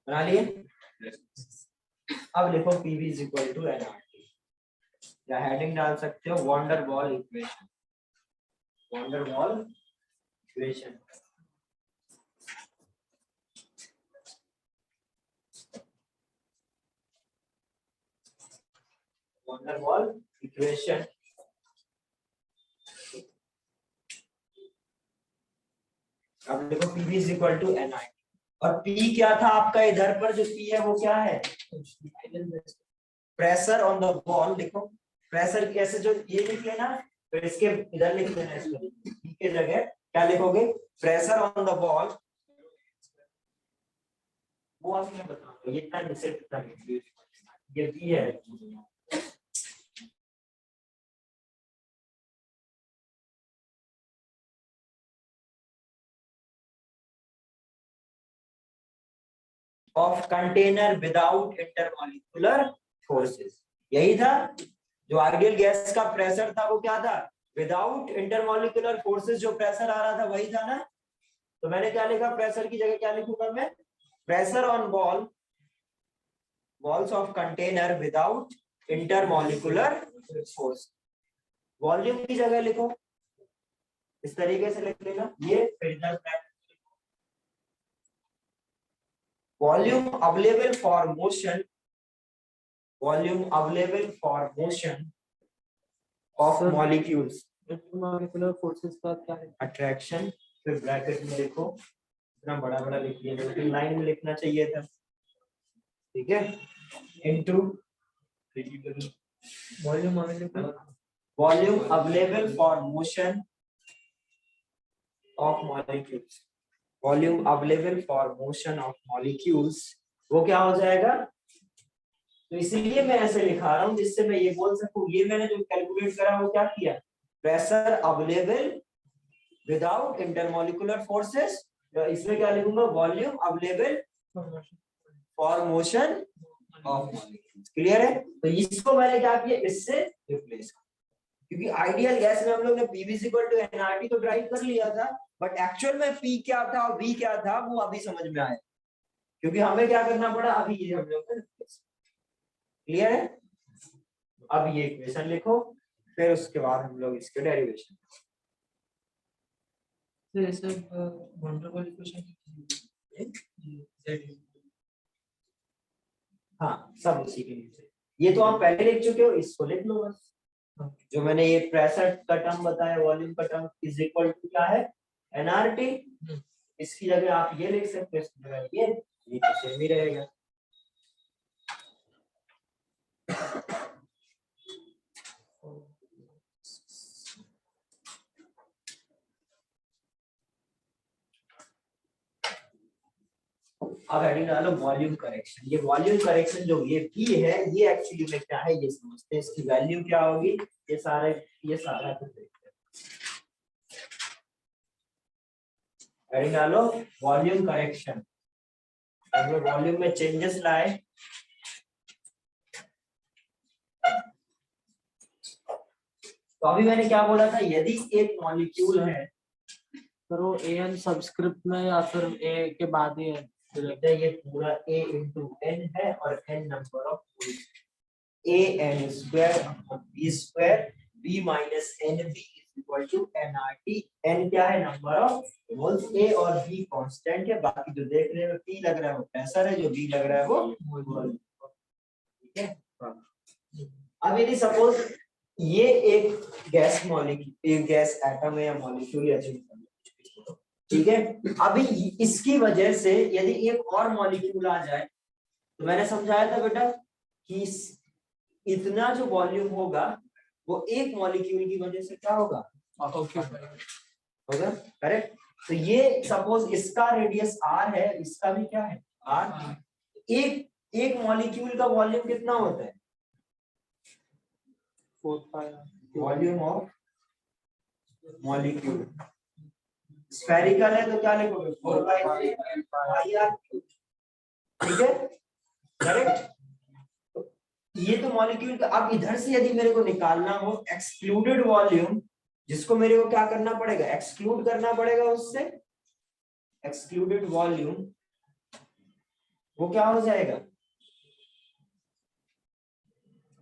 बना लिए। अब लिखो PV is equal to nRT, या हेडिंग डाल सकते हो वॉन्डर बॉल इक्वेशन, वॉन्डर बॉल इक्वेशन। वॉन्डर बॉल इक्वेशन, अब देखो PV is equal to nRT, और P क्या था आपका इधर पर, जो P है वो क्या है, प्रेशर ऑन द बॉल। लिखो प्रेशर कैसे, जो ये लिख लेना, फिर इसके इधर लिख देना, इसको P के जगह क्या लिखोगे, प्रेशर ऑन द बॉल, वो आप क्या बताओगे, ये इतना सेट करना, ये P है। Of container without intermolecular forces, यही था। जो आइडियल गैस का प्रेशर था वो क्या था, विदाउट इंटरमोलिकुलर फोर्सेस जो प्रेशर आ रहा था वही था ना। तो मैंने क्या लिखा, प्रेशर की जगह क्या लिखूंगा मैं, pressure on walls of container without intermolecular force। Volume की जगह लिखो, इस तरीके से लिख लेना, ये filter volume available for motion, volume available for motion of Sir, molecules, intermolecular forces का क्या है? अट्रैक्शन, फिर ब्रैकेट में लिखो, इतना बड़ा बड़ा लिख लिया, लेकिन लाइन में लिखना चाहिए था, ठीक है, into volume available volume available for motion of molecules, volume available for motion of molecules, वो क्या हो जाएगा। तो इसलिए मैं ऐसे लिखा रहा हूं जिससे मैं ये बोल सकूं, ये मैंने जो कैलकुलेट करा वो क्या किया, pressure available without intermolecular forces, इसमें क्या लिखूंगा, volume available for motion of molecules. Clear है। तो इसको मैंने क्या किया, इससे रिप्लेस, क्योंकि आइडियल गैस में हम लोग ने P = nRT तो ड्राइव कर लिया था, बट एक्चुअल में P क्या था और V क्या था वो अभी समझ में आया, क्योंकि हमें क्या करना पड़ा, अभी ये हम लोग ने। क्लियर है। अब ये इक्वेशन लिखो, फिर उसके बाद हम लोग इसके डेरिवेशन। जैसे वंडरबल इक्वेशन, हाँ, सब उसी के नीचे, ये तो आप पहले लिख चुके हो, इसको लिख लो बस। जो मैंने ये प्रेशर का टर्म बताया, वॉल्यूम का टर्म = क्या है, nRT। इसकी जगह आप ये लिख सकते हो, इसकी जगह ये तो सेम ही रहेगा। अब हेडिंग डालो वॉल्यूम करेक्शन। ये वॉल्यूम करेक्शन जो ये P है, ये एक्चुअली में क्या है ये समझते हैं, इसकी वैल्यू क्या होगी, ये सारा कुछ देखते हैं। हेडिंग डालो वॉल्यूम करेक्शन। अगर वॉल्यूम में चेंजेस लाए, तो अभी मैंने क्या बोला था, यदि एक मॉलिक्यूल है, सर वो an सबस्क्रिप्ट में या फिर a के बाद ही है, ये पूरा A × n है और n number of an² b² b - nb = nRT। n क्या है, नंबर ऑफ मोल्स, a और b कांस्टेंट है, बाकी जो देख रहे हो T लग रहा है वो प्रेशर है, जो b लग रहा है वो मोल। ठीक है। अब यदि सपोज ये एक गैस मॉलिक्यूल, एक गैस एटम है या मॉलिक्यूल या ठीक है, अभी इसकी वजह से यदि एक और मॉलिक्यूल आ जाए, तो मैंने समझाया था बेटा कि इतना जो वॉल्यूम होगा वो एक मॉलिक्यूल की वजह से क्या होगा, होगा, करेक्ट। तो ये सपोज इसका रेडियस r है, इसका भी क्या है r, एक मॉलिक्यूल का वॉल्यूम कितना होता है, वॉल्यूम ऑफ मॉलिक्यूल। स्फेरिकल है तो क्या लिखोगे, 4/3 ठीक है, करेक्ट। ये तो मॉलिक्यूल का। अब इधर से यदि मेरे को निकालना हो एक्सक्लूडेड वॉल्यूम, जिसको मेरे को क्या करना पड़ेगा, एक्सक्लूड करना पड़ेगा उससे, एक्सक्लूडेड वॉल्यूम वो क्या हो जाएगा,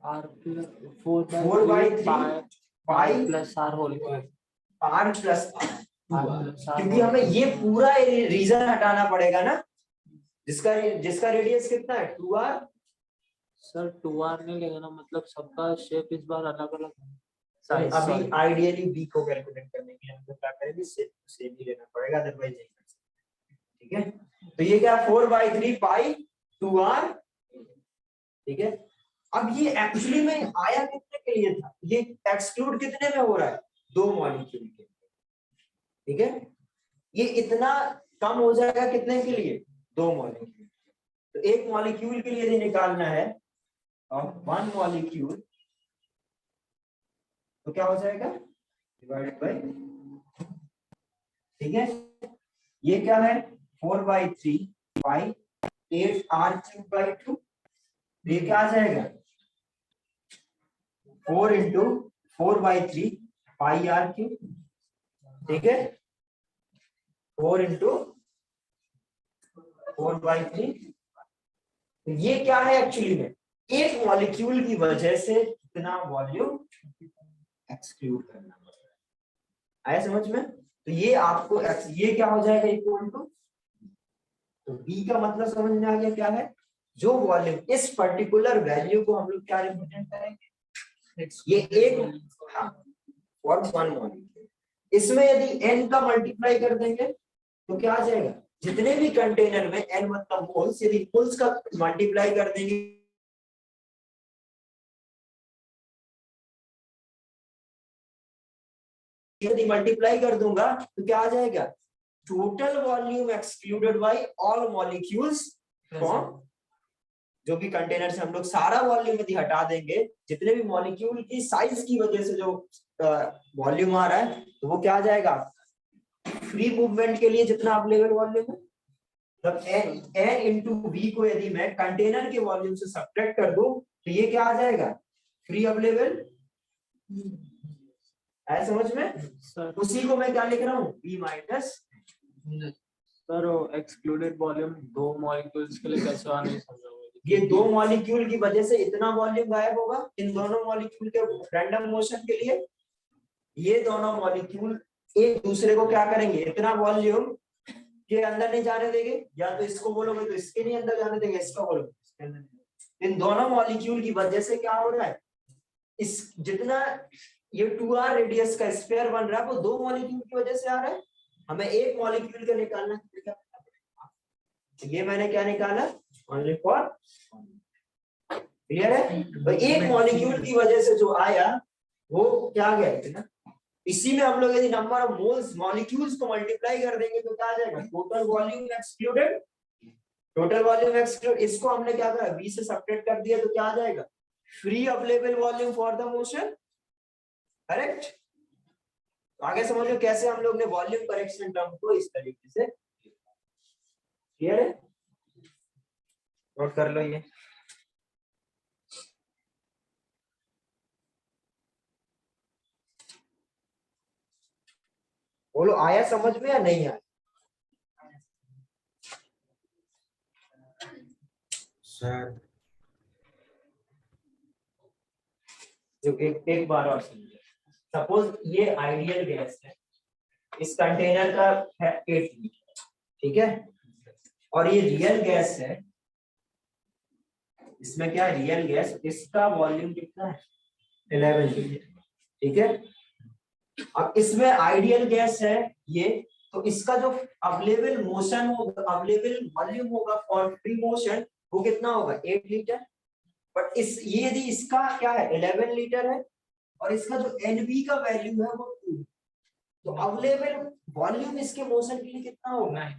r/4/3 pi plus r whole square, r plus r, क्योंकि हमें ये पूरा रीजन हटाना पड़ेगा ना, जिसका रेडियस कितना है 2r। सर 2r नहीं लेगा ना, मतलब सबका शेप इस बार अलग अलग है। अभी आइडियली b को कैलकुलेट करने के लिए हम लोग क्या करेंगे, सेम ही लेना पड़ेगा, अदरवाइज नहीं कर सकते। ठीक है, तो ये क्या 4/3 पाई 2r। ठीक है, अब ये एक्चुअली में आया कितने के लिए था, ये एक्सक्लूड कितने में हो रहा है, 2 मॉलिक्यूल के। ठीक है, ये इतना कम हो जाएगा कितने के लिए, 2 मॉलिक्यूल। तो एक मॉलिक्यूल के लिए यदि निकालना है और 1 मॉलिक्यूल, तो क्या हो जाएगा, डिवाइडेड बाय, ठीक है, ये क्या है 4/3 पाई 8r³/2, ये क्या आ जाएगा 4 इंटू 4/3 पाई आर क्यूब, ठीक है, 4 इंटू 4/3। ये क्या है एक्चुअली में, एक मॉलिक्यूल की वजह से कितना वॉल्यूम एक्सक्लूड करना, आया समझ में। तो ये आपको ये क्या हो जाएगा इक्वल टू, तो बी का मतलब समझ में आ गया क्या है, जो वॉल्यूम इस पर्टिकुलर वैल्यू को हम लोग क्या रिप्रेजेंट करेंगे, ये एक फॉर वन मॉलिक्यूल, इसमें यदि n का मल्टीप्लाई कर देंगे तो क्या आ जाएगा, जितने भी कंटेनर में n मतलब मोल्स, यदि मोल्स का मल्टीप्लाई कर देंगे, यदि मल्टीप्लाई कर दूंगा तो क्या आ जाएगा, total volume excluded by all molecules from, जो भी कंटेनर से हम लोग सारा वॉल्यूम यदि हटा देंगे, जितने भी मॉलिक्यूल की साइज की वजह से जो वॉल्यूम आ रहा है, तो वो क्या आ जाएगा, फ्री मूवमेंट के लिए जितना अवेलेबल वॉल्यूम है, तब n इंटू v को यदि मैं कंटेनर के वॉल्यूम से सब्ट्रैक्ट कर दूं तो ये क्या आ जाएगा, फ्री अवेलेबल, है समझ में। सर उसी को मैं क्या लिख रहा हूँ, v माइनस, सर वो एक्सक्लूडेड वॉल्यूम दो मॉलिक्यूल्स के लिए कैसे आने समझा ये दो मॉलिक्यूल की वजह से इतना वॉल्यूम गायब होगा इन दोनों मॉलिक्यूल के रैंडम मोशन के लिए, ये दोनों मॉलिक्यूल एक दूसरे को क्या करेंगे, इतना वॉल्यूम के अंदर नहीं जाने देंगे, या तो इसको बोलोगे तो इसके नहीं अंदर जाने देंगे, इसका बोलोगे इसके अंदर। इन दोनों मॉलिक्यूल की वजह से क्या हो रहा है, इस जितना ये 2r रेडियस का स्फीयर बन रहा है वो दो मॉलिक्यूल की वजह से आ रहा है, हमें एक मॉलिक्यूल का निकालना है, ये मैंने क्या निकाला, ओनली फॉर, क्लियर है। तो एक मॉलिक्यूल की वजह से जो आया वो क्या आ गया इतना, इसी में हम लोग यदि नंबर ऑफ मोल्स मॉलिक्यूल्स को मल्टीप्लाई कर देंगे तो क्या आ जाएगा, total volume excluded, total volume exclude, इसको हमने क्या करा, v से सब्ट्रैक्ट कर दिया तो क्या आ जाएगा, free available volume for the motion, correct. तो आगे समझो कैसे हम लोग ने वॉल्यूम करेक्शन टर्म को इस तरीके से, क्लियर है, नोट कर लो ये। बोलो आया समझ में या नहीं आया, सर जो एक बार और समझो, सपोज ये आइडियल गैस है, इस कंटेनर का है 8 लीटर, ठीक है, और ये रियल गैस है, इसमें क्या है रियल गैस, इसका वॉल्यूम कितना है 11 लीटर, ठीक है। अब इसमें आइडियल गैस है ये, तो इसका जो अवेलेबल मोशन होगा, अवेलेबल वॉल्यूम होगा फॉर फ्री मोशन, वो कितना होगा 8 लीटर, बट इस ये यदि इसका क्या है 11 लीटर है और इसका जो एनवी का वैल्यू है वो 2, तो अवेलेबल वॉल्यूम इसके मोशन के लिए कितना होगा,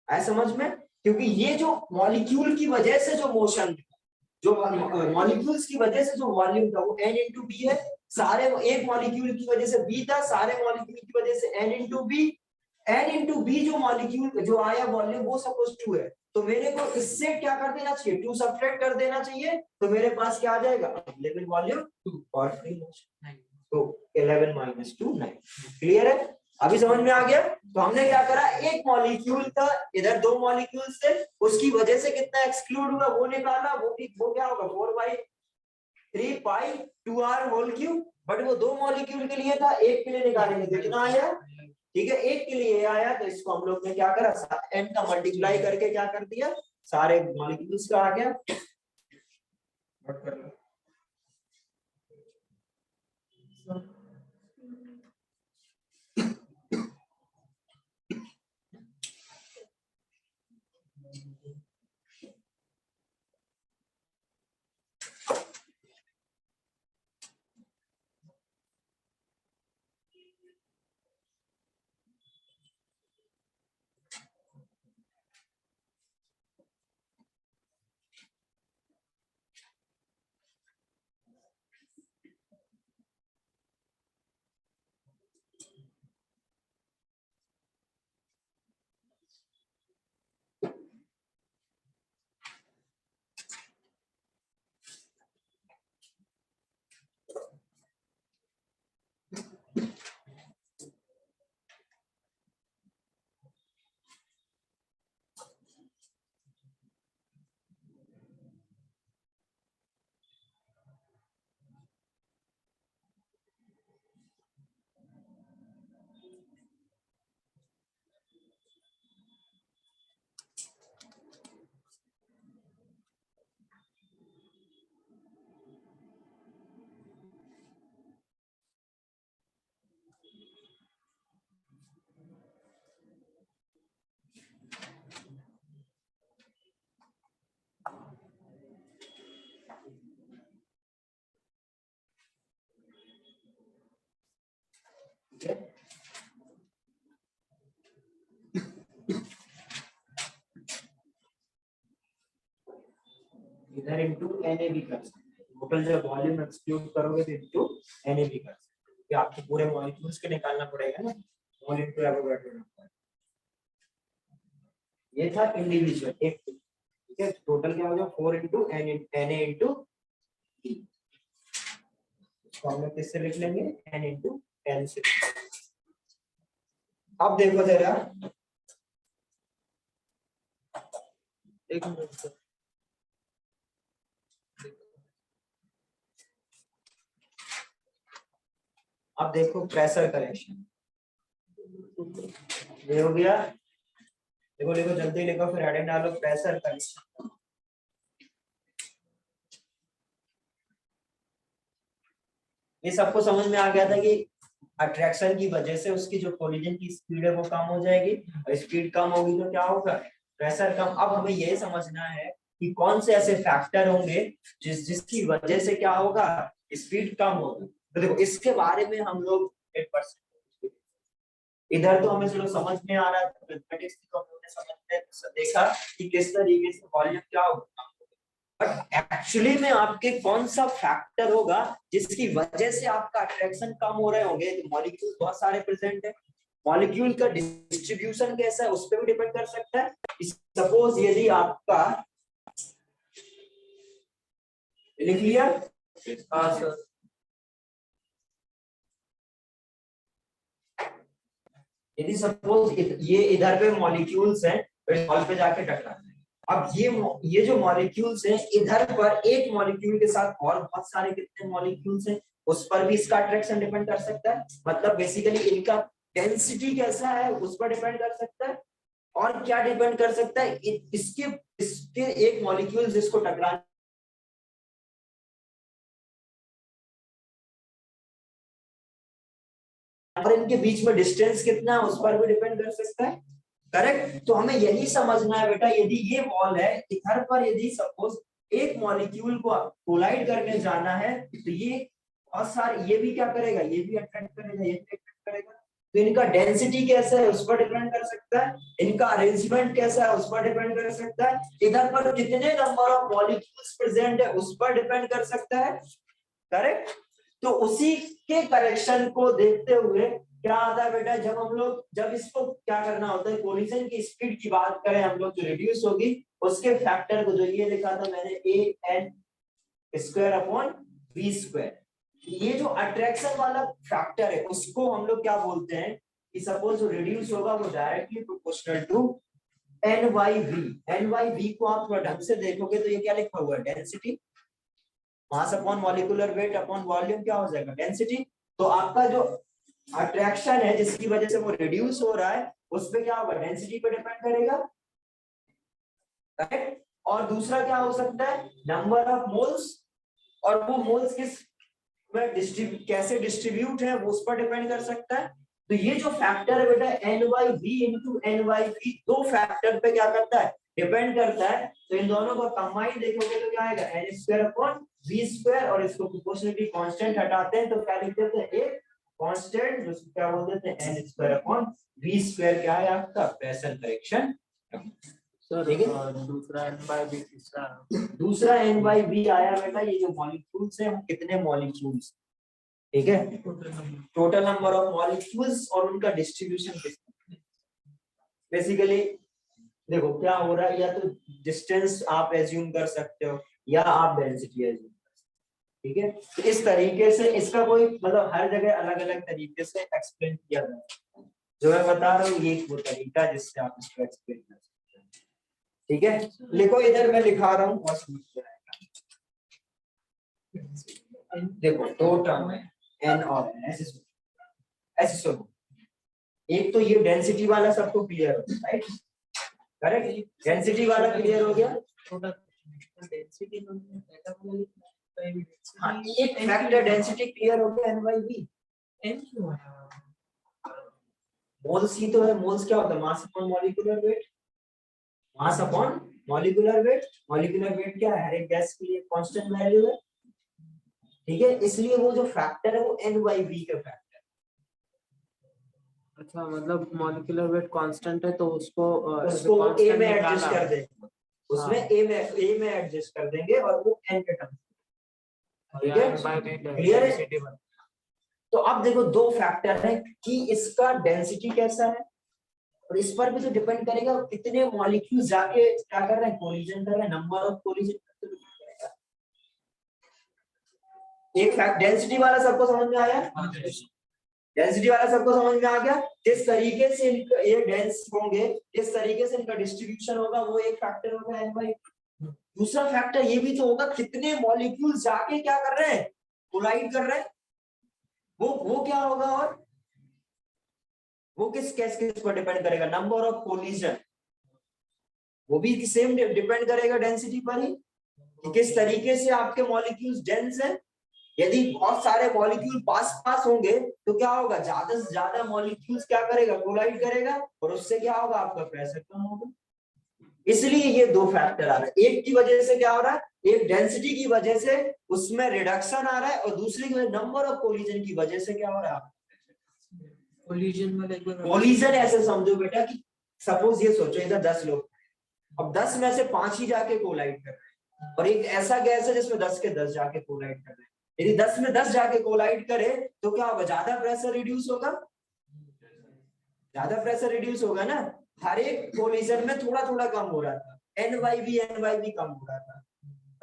ऐसा समझ में, क्योंकि ये जो मॉलिक्यूल की वजह से जो मोशन, जो मॉलिक्यूल्स की वजह से जो वॉल्यूम था वो n इंटू बी है, सारे एक मॉलिक्यूल की वजह से b था, सारे मॉलिक्यूल की वजह से n into B, n into B जो मॉलिक्यूल जो आया वॉल्यूम वो सपोज 2 है, तो मेरे को इससे क्या कर देना चाहिए, 2 सब्ट्रैक्ट कर देना चाहिए, तो मेरे पास क्या आ जाएगा अवेलेबल वॉल्यूम 2 और फ्री मोशन, तो 11 माइनस 2 9, क्लियर है, अभी समझ में आ गया। तो हमने क्या करा, एक मॉलिक्यूल था, इधर दो मॉलिक्यूल्स थे, उसकी वजह से कितना एक्सक्लूड हुआ वो निकाला, वो क्या होगा 4/3 पाई 2r होल क्यूब, बट वो दो मॉलिक्यूल के लिए था, एक के लिए निकालेंगे तो कितना आया, ठीक है, एक के लिए आया, तो इसको हम लोग ने क्या करा, n का मल्टीप्लाई करके क्या कर दिया, सारे मॉलिक्यूल्स का आ गया, नोट कर लो। इधर इनटू Na भी कर सकते हैं, टोटल जब वॉल्यूम एक्सक्लूड करोगे तो इनटू Na भी कर सकते हैं, ये आपको पूरे मॉलिक्यूल्स के निकालना पड़ेगा ना, मोल इनटू एवोगाड्रो नंबर। ये था इंडिविजुअल एक, ठीक है, टोटल क्या हो जाएगा 4 इनटू Na इनटू T, इसको हम लोग किससे लिख लेंगे, N इनटू N से। अब देखो जरा, एक मिनट सर। अब देखो प्रेशर करेक्शन, ये हो गया, देखो देखो जल्दी लिखो, फिर हेडिंग डालो प्रेशर करेक्शन। ये सबको समझ में आ गया था कि अट्रैक्शन की वजह से उसकी जो कोलिजन की स्पीड है वो कम हो जाएगी, और स्पीड कम होगी तो क्या होगा, प्रेशर कम। अब हमें ये समझना है कि कौन से ऐसे फैक्टर होंगे जिसकी वजह से क्या होगा, स्पीड कम होगी। तो देखो इसके बारे में हम लोग 8% इधर तो हमें चलो समझ में आ रहा है, मैथमेटिक्स को हमने समझ देखा कि किस तरीके से वॉल्यूम क्या होगा, बट एक्चुअली में आपके कौन सा फैक्टर होगा जिसकी वजह से आपका अट्रैक्शन कम हो रहे होंगे। तो मॉलिक्यूल बहुत सारे प्रेजेंट है, मॉलिक्यूल का डिस्ट्रीब्यूशन कैसा है उस पर भी डिपेंड कर सकता है। सपोज यदि आपका, लिख लिया, हाँ सर। यदि सपोज ये इधर पे मॉलिक्यूल्स हैं, फिर हॉल पे जाके टकराते हैं। अब ये जो मॉलिक्यूल्स हैं, इधर पर एक मॉलिक्यूल के साथ और बहुत सारे कितने मॉलिक्यूल्स हैं, उस पर भी इसका अट्रैक्शन डिपेंड कर सकता है। मतलब बेसिकली इनका डेंसिटी कैसा है उस पर डिपेंड कर सकता है। और क्या डिपेंड कर सकता है, इसके एक मॉलिक्यूल जिसको टकराने और इनके बीच में डिस्टेंस कितना है उस पर भी डिपेंड कर सकता है। करेक्ट। तो हमें यही समझना है बेटा, यदि ये वॉल है, इधर पर यदि सपोज एक मॉलिक्यूल को कोलाइड करने जाना है, तो ये बहुत सारे, ये भी क्या करेगा, ये भी अट्रैक्ट करेगा, ये भी अट्रैक्ट करेगा। तो इनका डेंसिटी कैसा है उस पर डिपेंड कर सकता है, इनका अरेंजमेंट कैसा है उस पर डिपेंड कर सकता है, इधर पर कितने नंबर ऑफ मॉलिक्यूल्स प्रेजेंट है उस पर डिपेंड कर सकता है। करेक्ट। तो उसी के करेक्शन को देखते हुए क्या आता है बेटा, जब इसको क्या करना होता है, कोलिजन की स्पीड की बात करें हम लोग, जो रिड्यूस होगी उसके फैक्टर को, जो ये लिखा था मैंने an square upon v square, ये जो अट्रैक्शन वाला फैक्टर है उसको हम लोग क्या बोलते हैं कि सपोज जो रिड्यूस होगा वो डायरेक्टली प्रोपोर्शनल टू NYV को आप थोड़ा ढंग से देखोगे तो ये क्या लिखा हुआ है, density, mass upon molecular weight upon volume क्या हो जाएगा, डेंसिटी। तो आपका जो अट्रैक्शन है जिसकी वजह से वो रिड्यूस हो रहा है उस पे क्या होगा, डेंसिटी पे डिपेंड करेगा। करेक्ट। और दूसरा क्या हो सकता है, नंबर ऑफ मोल्स, और वो मोल्स किस में कैसे डिस्ट्रीब्यूट है वो उस पर डिपेंड कर सकता है। तो ये जो फैक्टर है बेटा NYV इंटू NYV, दो फैक्टर पे क्या करता है, डिपेंड करता है। तो इन दोनों को कंबाइन देखोगे तो क्या आएगा, n square upon v square, और इसको प्रोपोर्शनली कांस्टेंट हटाते हैं तो क्या लिख देते हैं, एक कांस्टेंट जिसको क्या बोल देते हैं, n square upon v square, क्या है आपका प्रेशर करेक्शन। सर दूसरा NYV आया बेटा, ये जो मॉलिक्यूल्स है कितने मॉलिक्यूल्स, ठीक है, टोटल नंबर ऑफ मॉलिक्यूल्स और उनका डिस्ट्रीब्यूशन कितना। बेसिकली देखो क्या हो रहा है, या तो डिस्टेंस आप एज्यूम कर सकते हो या आप डेंसिटी एज्यूम कर सकते हो, ठीक है। तो इस तरीके से इसका कोई मतलब हर जगह अलग अलग तरीके से एक्सप्लेन किया जाता है, जो मैं बता रहा हूँ ये वो तरीका जिससे आप इसको एक्सप्लेन कर सकते हैं, ठीक है। लिखो इधर मैं लिखा रहा हूँ, बहुत समझ में आएगा। देखो दो टर्म है n और ऐसे सुनो, एक तो ये डेंसिटी वाला सबको क्लियर हो गया, राइट, करेक्ट, डेंसिटी वाला क्लियर हो गया। हाँ, एक फैक्टर डेंसिटी क्लियर हो गया, NYV। n क्यों है? मोल्स ही तो है, मोल्स क्या होता है, mass upon molecular weight, mass upon molecular weight. Molecular weight क्या है, हर एक गैस के लिए कांस्टेंट वैल्यू है, ठीक है, इसलिए वो जो फैक्टर है वो NYV का फैक्टर। अच्छा, मतलब मॉलिक्यूलर वेट कांस्टेंट है तो उसको उसको A में एडजस्ट कर दे, उसमें हाँ। ए में एडजस्ट कर देंगे और वो n के टर्म। ठीक है, क्लियर Clear है? तो अब देखो दो फैक्टर है कि इसका डेंसिटी कैसा है, और इस पर भी तो डिपेंड करेगा कितने मॉलिक्यूल जाके क्या कर रहे हैं, कोलिजन कर रहे हैं, नंबर ऑफ कोलिजन पर तो depend करेगा। एक फैक्ट डेंसिटी वाला सबको समझ में आया? डेंसिटी वाला सबको समझ में आ गया? जिस तरीके से ये डेंस होंगे, जिस तरीके से इनका डिस्ट्रीब्यूशन होगा, वो एक फैक्टर होगा n बाई। दूसरा फैक्टर ये भी तो होगा कितने मॉलिक्यूल जाके क्या कर रहे हैं, कोलाइड कर रहे हैं, वो क्या होगा, और वो किस पर डिपेंड करेगा, नंबर ऑफ कोलिजन। वो भी सेम डिपेंड करेगा डेंसिटी पर ही, कि किस तरीके से आपके मॉलिक्यूल्स डेंस है। यदि बहुत सारे मॉलिक्यूल पास पास होंगे तो क्या होगा, ज्यादा से ज्यादा मॉलिक्यूल्स क्या करेगा, कोलाइड करेगा, और उससे क्या होगा, आपका प्रेशर कम होगा। इसलिए ये दो फैक्टर आ रहा है, एक की वजह से क्या हो रहा है, एक डेंसिटी की वजह से उसमें रिडक्शन आ रहा है, और दूसरी की वजह नंबर ऑफ कोलिजन की वजह से क्या हो रहा है, कोलिजन। ऐसे समझो बेटा कि सपोज ये सोचो इधर 10 लोग, अब 10 में से 5 ही जाके कोलाइड कर रहे हैं, और एक ऐसा गैस है जिसमें 10 के 10 जाके कोलाइड कर रहे हैं। यदि 10 में 10 जाके कोलाइड करे तो क्या होगा, ज्यादा प्रेशर रिड्यूस होगा, ज्यादा प्रेशर रिड्यूस होगा ना। हर एक कोलिजन में थोड़ा थोड़ा कम हो रहा था, NYV कम हो रहा था,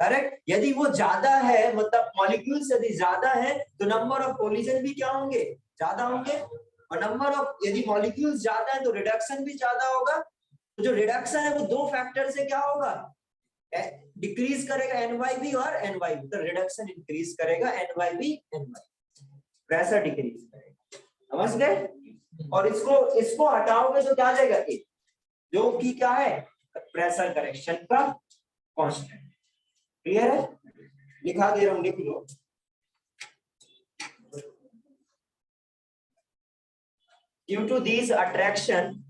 करेक्ट। यदि वो ज्यादा है, मतलब मॉलिक्यूल्स यदि ज्यादा है तो नंबर ऑफ कोलिजन भी क्या होंगे, ज्यादा होंगे, और नंबर ऑफ यदि मॉलिक्यूल्स ज्यादा है तो रिडक्शन भी ज्यादा होगा। तो जो रिडक्शन है वो दो फैक्टर से क्या होगा, डिक्रीज करेगा NYV और NYV, तो रिडक्शन इंक्रीज करेगा NYV प्रेशर डिक्रीज करेगा, समझ गए। और इसको हटाओगे तो क्या आ जाएगा, A, जो कि क्या है, प्रेशर करेक्शन का कांस्टेंट। क्लियर है, लिखा दे रहा हूं, लिख लो। Due to these attraction,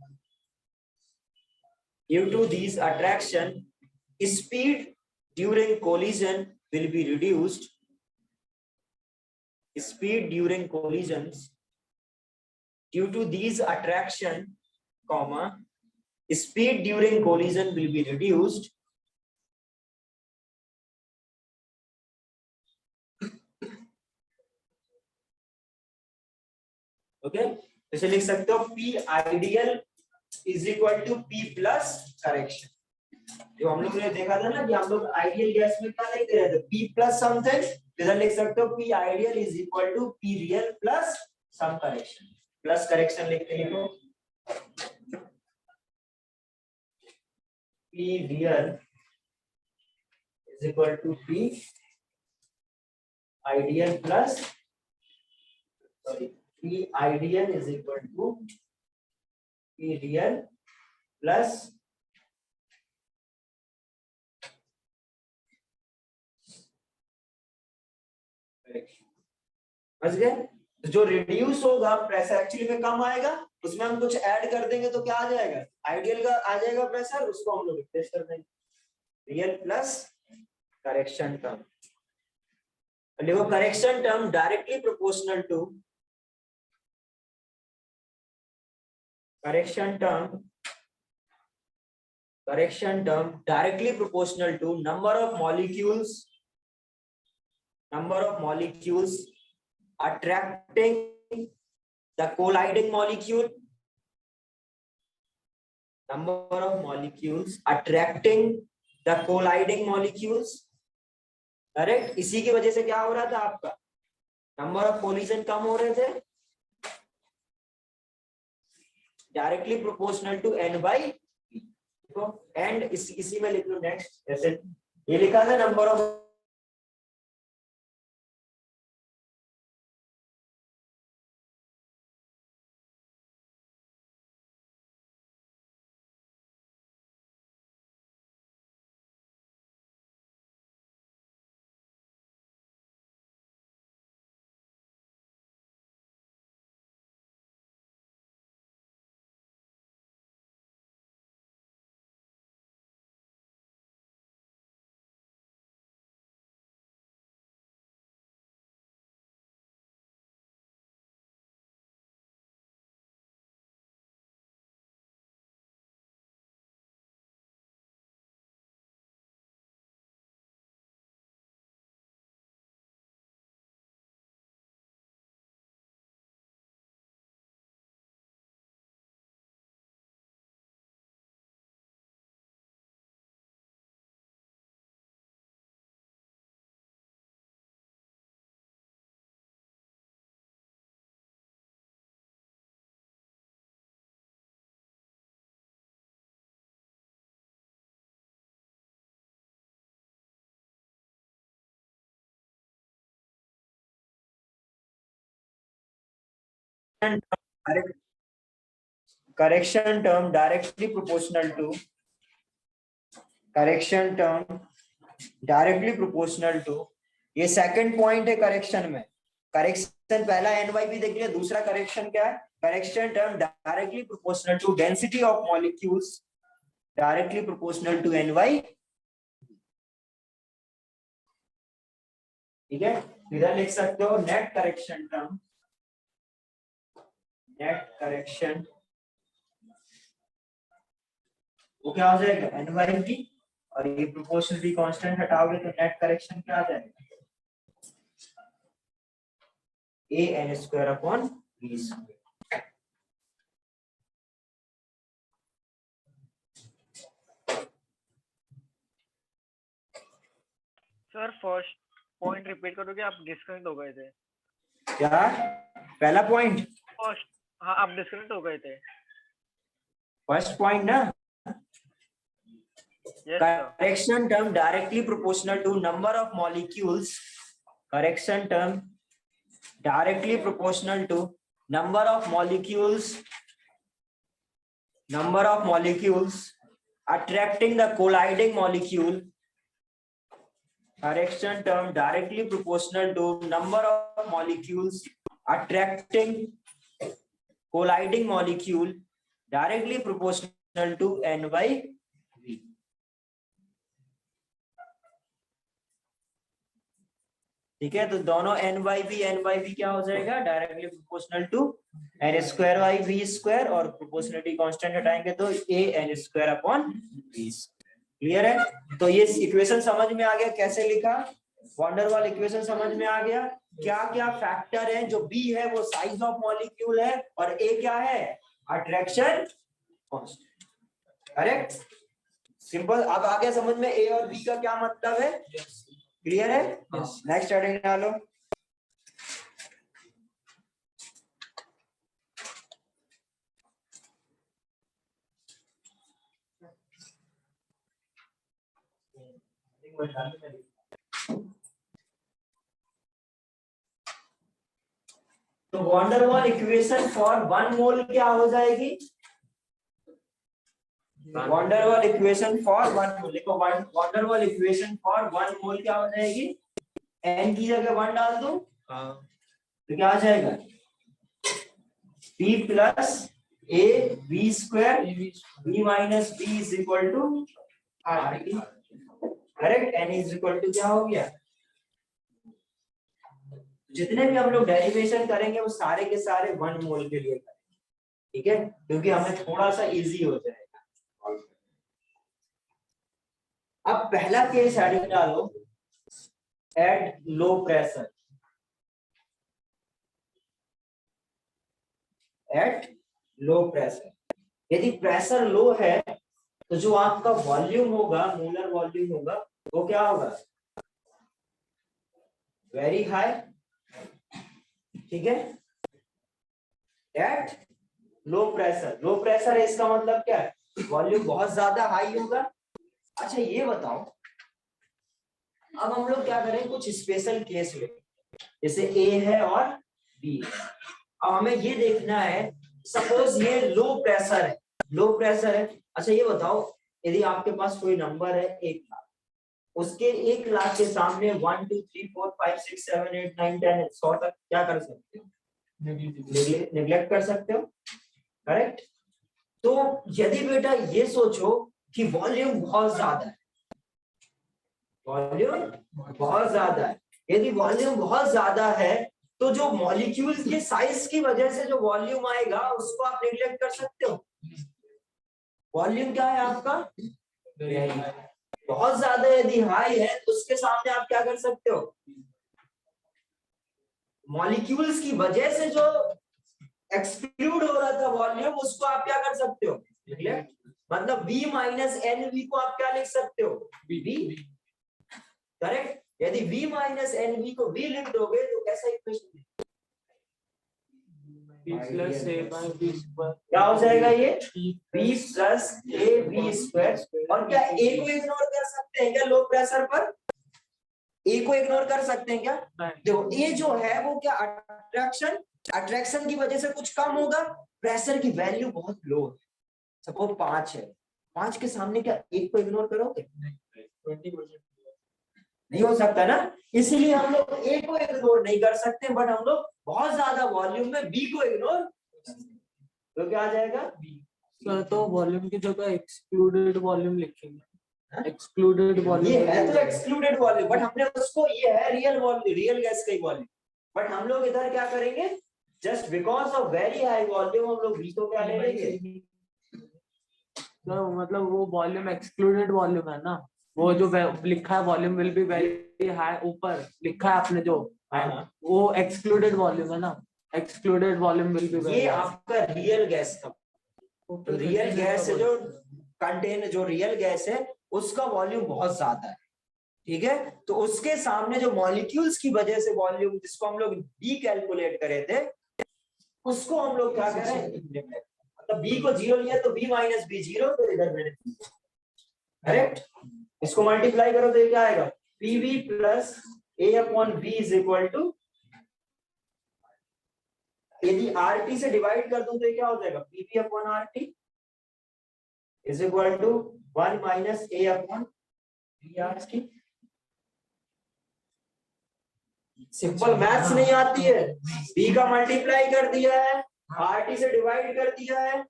speed during collision will be reduced. Speed during collisions, due to these attraction, speed during collision will be reduced. Okay, इसे लिख सकते हो P ideal is equal to P plus correction. जो हम लोग ने देखा था ना कि हम लोग आइडियल गैस में क्या लिख रहे थे, P प्लस समथिंग, इधर लिख सकते हो P ideal is equal to P real plus some correction. Plus correction लिख के लिखो, P real is equal to P ideal plus, sorry, P ideal is equal to P real plus समझ गए। तो जो रिड्यूस होगा प्रेशर एक्चुअली में कम आएगा, उसमें हम कुछ ऐड कर देंगे तो क्या आ जाएगा, आइडियल का आ जाएगा प्रेशर, उसको हम लोग रिप्लेस कर देंगे, रियल प्लस करेक्शन टर्म। देखो correction term directly proportional to, correction term directly proportional to number of molecules attracting the colliding molecule, number of molecules attracting the colliding molecules, correct. इसी की वजह से क्या हो रहा था, आपका नंबर ऑफ कोलिजन कम हो रहे थे, directly proportional to N by, and इसी में लिख लो नेक्स्ट, जैसे ये लिखा था number of correction term directly proportional to ये सेकंड पॉइंट है करेक्शन में। करेक्शन पहला NYP देख लिया, दूसरा करेक्शन क्या है? Correction term directly proportional to density of molecules directly proportional to NY। ठीक है, इधर लिख सकते हो net correction term, net correction वो क्या हो जाएगा? NYP, और ये प्रोपोर्शनली कांस्टेंट हटाओगे तो नेट करेक्शन क्या आ जाएगा? AN²/V²। Sir first point repeat करोगे? आप डिस्कनेक्ट हो गए थे। क्या पहला पॉइंट? फर्स्ट, हाँ आप डिस्कनेक्ट हो गए थे। फर्स्ट पॉइंट ना, yes sir. correction term directly proportional to number of molecules, correction term directly proportional to number of molecules attracting the colliding molecule, correction term directly proportional to number of molecules attracting colliding molecule directly proportional to NY। ठीक है, तो दोनों NYV क्या हो जाएगा? डायरेक्टली प्रोपोर्शनल टू N²/V², और प्रोपोर्शनलिटी कांस्टेंट हटाएंगे तो AN²/V। क्लियर है? तो ये इक्वेशन समझ में आ गया कैसे लिखा? वॉन डेर वाल इक्वेशन समझ में आ गया? क्या क्या फैक्टर है? जो B है वो साइज ऑफ मॉलिक्यूल है, और A क्या है? Attraction constant. Correct, simple. अब आ गया समझ में A और B का क्या मतलब है? क्लियर है? नेक्स्ट हेडिंग डालो। तो van der Waals equation for 1 mole क्या हो जाएगी? Van der Waals equation for 1 mole, देखो van der Waals equation for 1 mole क्या हो जाएगी? N की जगह 1 डाल दो तो क्या आ जाएगा? P plus AV², V minus B is equal to RT। Correct, N is equal to क्या हो गया? जितने भी हम लोग डेरिवेशन करेंगे वो सारे के सारे 1 मोल के लिए करेंगे। ठीक है, क्योंकि हमें थोड़ा सा इजी हो जाएगा। अब पहला केस हेडिंग डालो, at low pressure. At low pressure, यदि प्रेशर लो है तो जो आपका वॉल्यूम होगा, मोलर वॉल्यूम होगा, वो क्या होगा? Very high. ठीक है, at low pressure, low pressure है इसका मतलब क्या है? वॉल्यूम बहुत ज्यादा हाई होगा। अच्छा ये बताओ, अब हम लोग क्या करें? कुछ स्पेशल केस ले, जैसे A है और B है। अब हमें ये देखना है, सपोज ये लो प्रेशर है, लो प्रेशर है। अच्छा ये बताओ, यदि आपके पास कोई नंबर है 1 लाख, उसके 1 लाख के सामने 1 2 3 4 5 6 7 8 9 10 100 तक क्या कर सकते हो? नेग्लेक्ट कर सकते हो। करेक्ट, तो यदि बेटा ये सोचो कि वॉल्यूम बहुत ज्यादा है, वॉल्यूम बहुत ज्यादा है, यदि वॉल्यूम बहुत ज्यादा है तो जो मॉलिक्यूल्स के साइज की वजह से जो वॉल्यूम आएगा उसको आप नेग्लेक्ट कर सकते हो। वॉल्यूम क्या है आपका? बहुत ज्यादा यदि हाई है तो उसके सामने आप क्या कर सकते हो? मॉलिक्यूल्स की वजह से जो एक्सक्लूड हो रहा था वॉल्यूम, उसको आप क्या कर सकते हो? नेग्लेक्ट। मतलब V माइनस NV को आप क्या लिख सकते हो? V। करेक्ट, यदि V माइनस NV को V लिख दोगे तो कैसा इक्वेशन क्या हो जाएगा? ये V प्लस AV²। और क्या A को इग्नोर कर सकते हैं क्या? लो प्रेशर पर A को इग्नोर कर सकते हैं क्या? देखो A जो है वो क्या? अट्रैक्शन अट्रैक्शन की वजह से कुछ कम होगा, प्रेशर की वैल्यू बहुत लो है, सपोज 5 है, 5 के सामने क्या 1 को इग्नोर करोगे? 20%। नहीं हो सकता ना, इसलिए हम लोग ए को इग्नोर नहीं कर सकते, बट हम लोग बहुत ज्यादा वॉल्यूम में बी को इग्नोर, तो क्या आ जाएगा? सर तो वॉल्यूम की जगह एक्सक्लूडेड वॉल्यूम लिखेंगे, एक्सक्लूडेड ये वॉल्यूम। है तो एक्सक्लूडेड वॉल्यूम, बट हमने उसको, ये है रियल वॉल्यूम, रियल गैस का ही वॉल्यूम, बट हम लोग इधर क्या करेंगे, just because of very high volume हम लोग बी को क्या ले लेंगे? तो मतलब वो वॉल्यूम एक्सक्लूडेड वॉल्यूम है ना, वो जो लिखा है volume will be very high, ऊपर लिखा है आपने जो, वो एक्सक्लूडेड वॉल्यूम है ना, एक्सक्लूडेड वॉल्यूम विल बी ये आपका रियल गैस का, रियल गैस है जो कंटेन, जो रियल गैस है उसका वॉल्यूम बहुत ज्यादा है, ठीक है, तो उसके सामने जो मॉलिक्यूल्स की वजह से वॉल्यूम जिसको हम लोग डी कैलकुलेट करे थे, उसको हम लोग क्या करें, मतलब बी को 0 लिया तो बी माइनस बी 0, तो इधर मैंने करेक्ट, इसको मल्टीप्लाई करो तो ये क्या आएगा, PV plus A upon B is equal to, यदि आरटी से डिवाइड कर दूं तो ये क्या हो जाएगा, PV upon RT is equal to 1 minus A upon B RT. Simple maths नहीं आती है, बी का मल्टीप्लाई कर दिया है, आरटी से डिवाइड कर दिया है,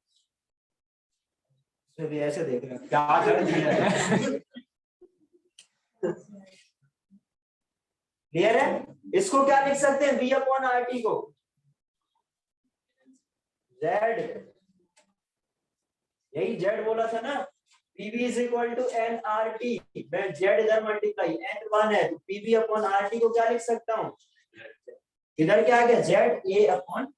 तो भी ऐसे देख रहे हैं क्या कर दिया है। क्लियर है? इसको क्या लिख सकते हैं, बी अपॉन आरटी को जेड, यही जेड बोला था ना, PV is equal to N R T, मैं जेड इधर मल्टीप्लाई एन 1 है तो पीवी अपॉन आर टी को क्या लिख सकता हूँ, इधर क्या आ गया जेड ए अपॉन,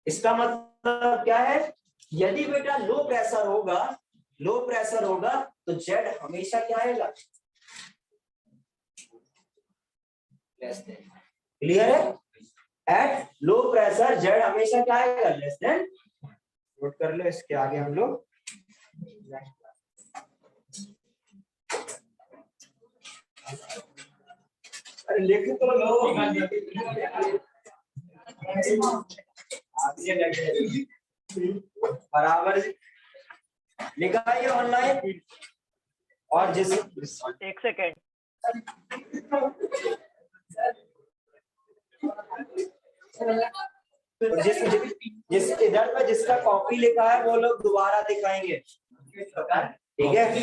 इसका मतलब क्या है, यदि बेटा लो प्रेशर होगा, लो प्रेशर होगा तो जेड हमेशा क्या आएगा, क्लियर है, एट लो प्रेशर जेड हमेशा क्या आएगा, लेस देन, नोट कर लो इसके आगे हम लोग, अरे लिख तो लो, बराबर लिखा है ऑनलाइन, और जिस, एक सेकेंड, जिस इधर में जिसका कॉपी लिखा है वो लोग दोबारा दिखाएंगे, ठीक है,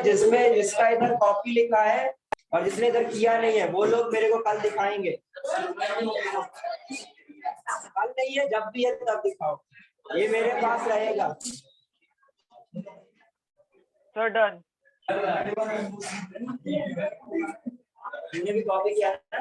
जिसमें जिसका इधर कॉपी लिखा है और जिसने इधर किया नहीं है वो लोग मेरे को कल दिखाएंगे, कल नहीं है जब भी है तब दिखाओ, ये मेरे पास रहेगा। Sir done. भी कॉपी किया ना?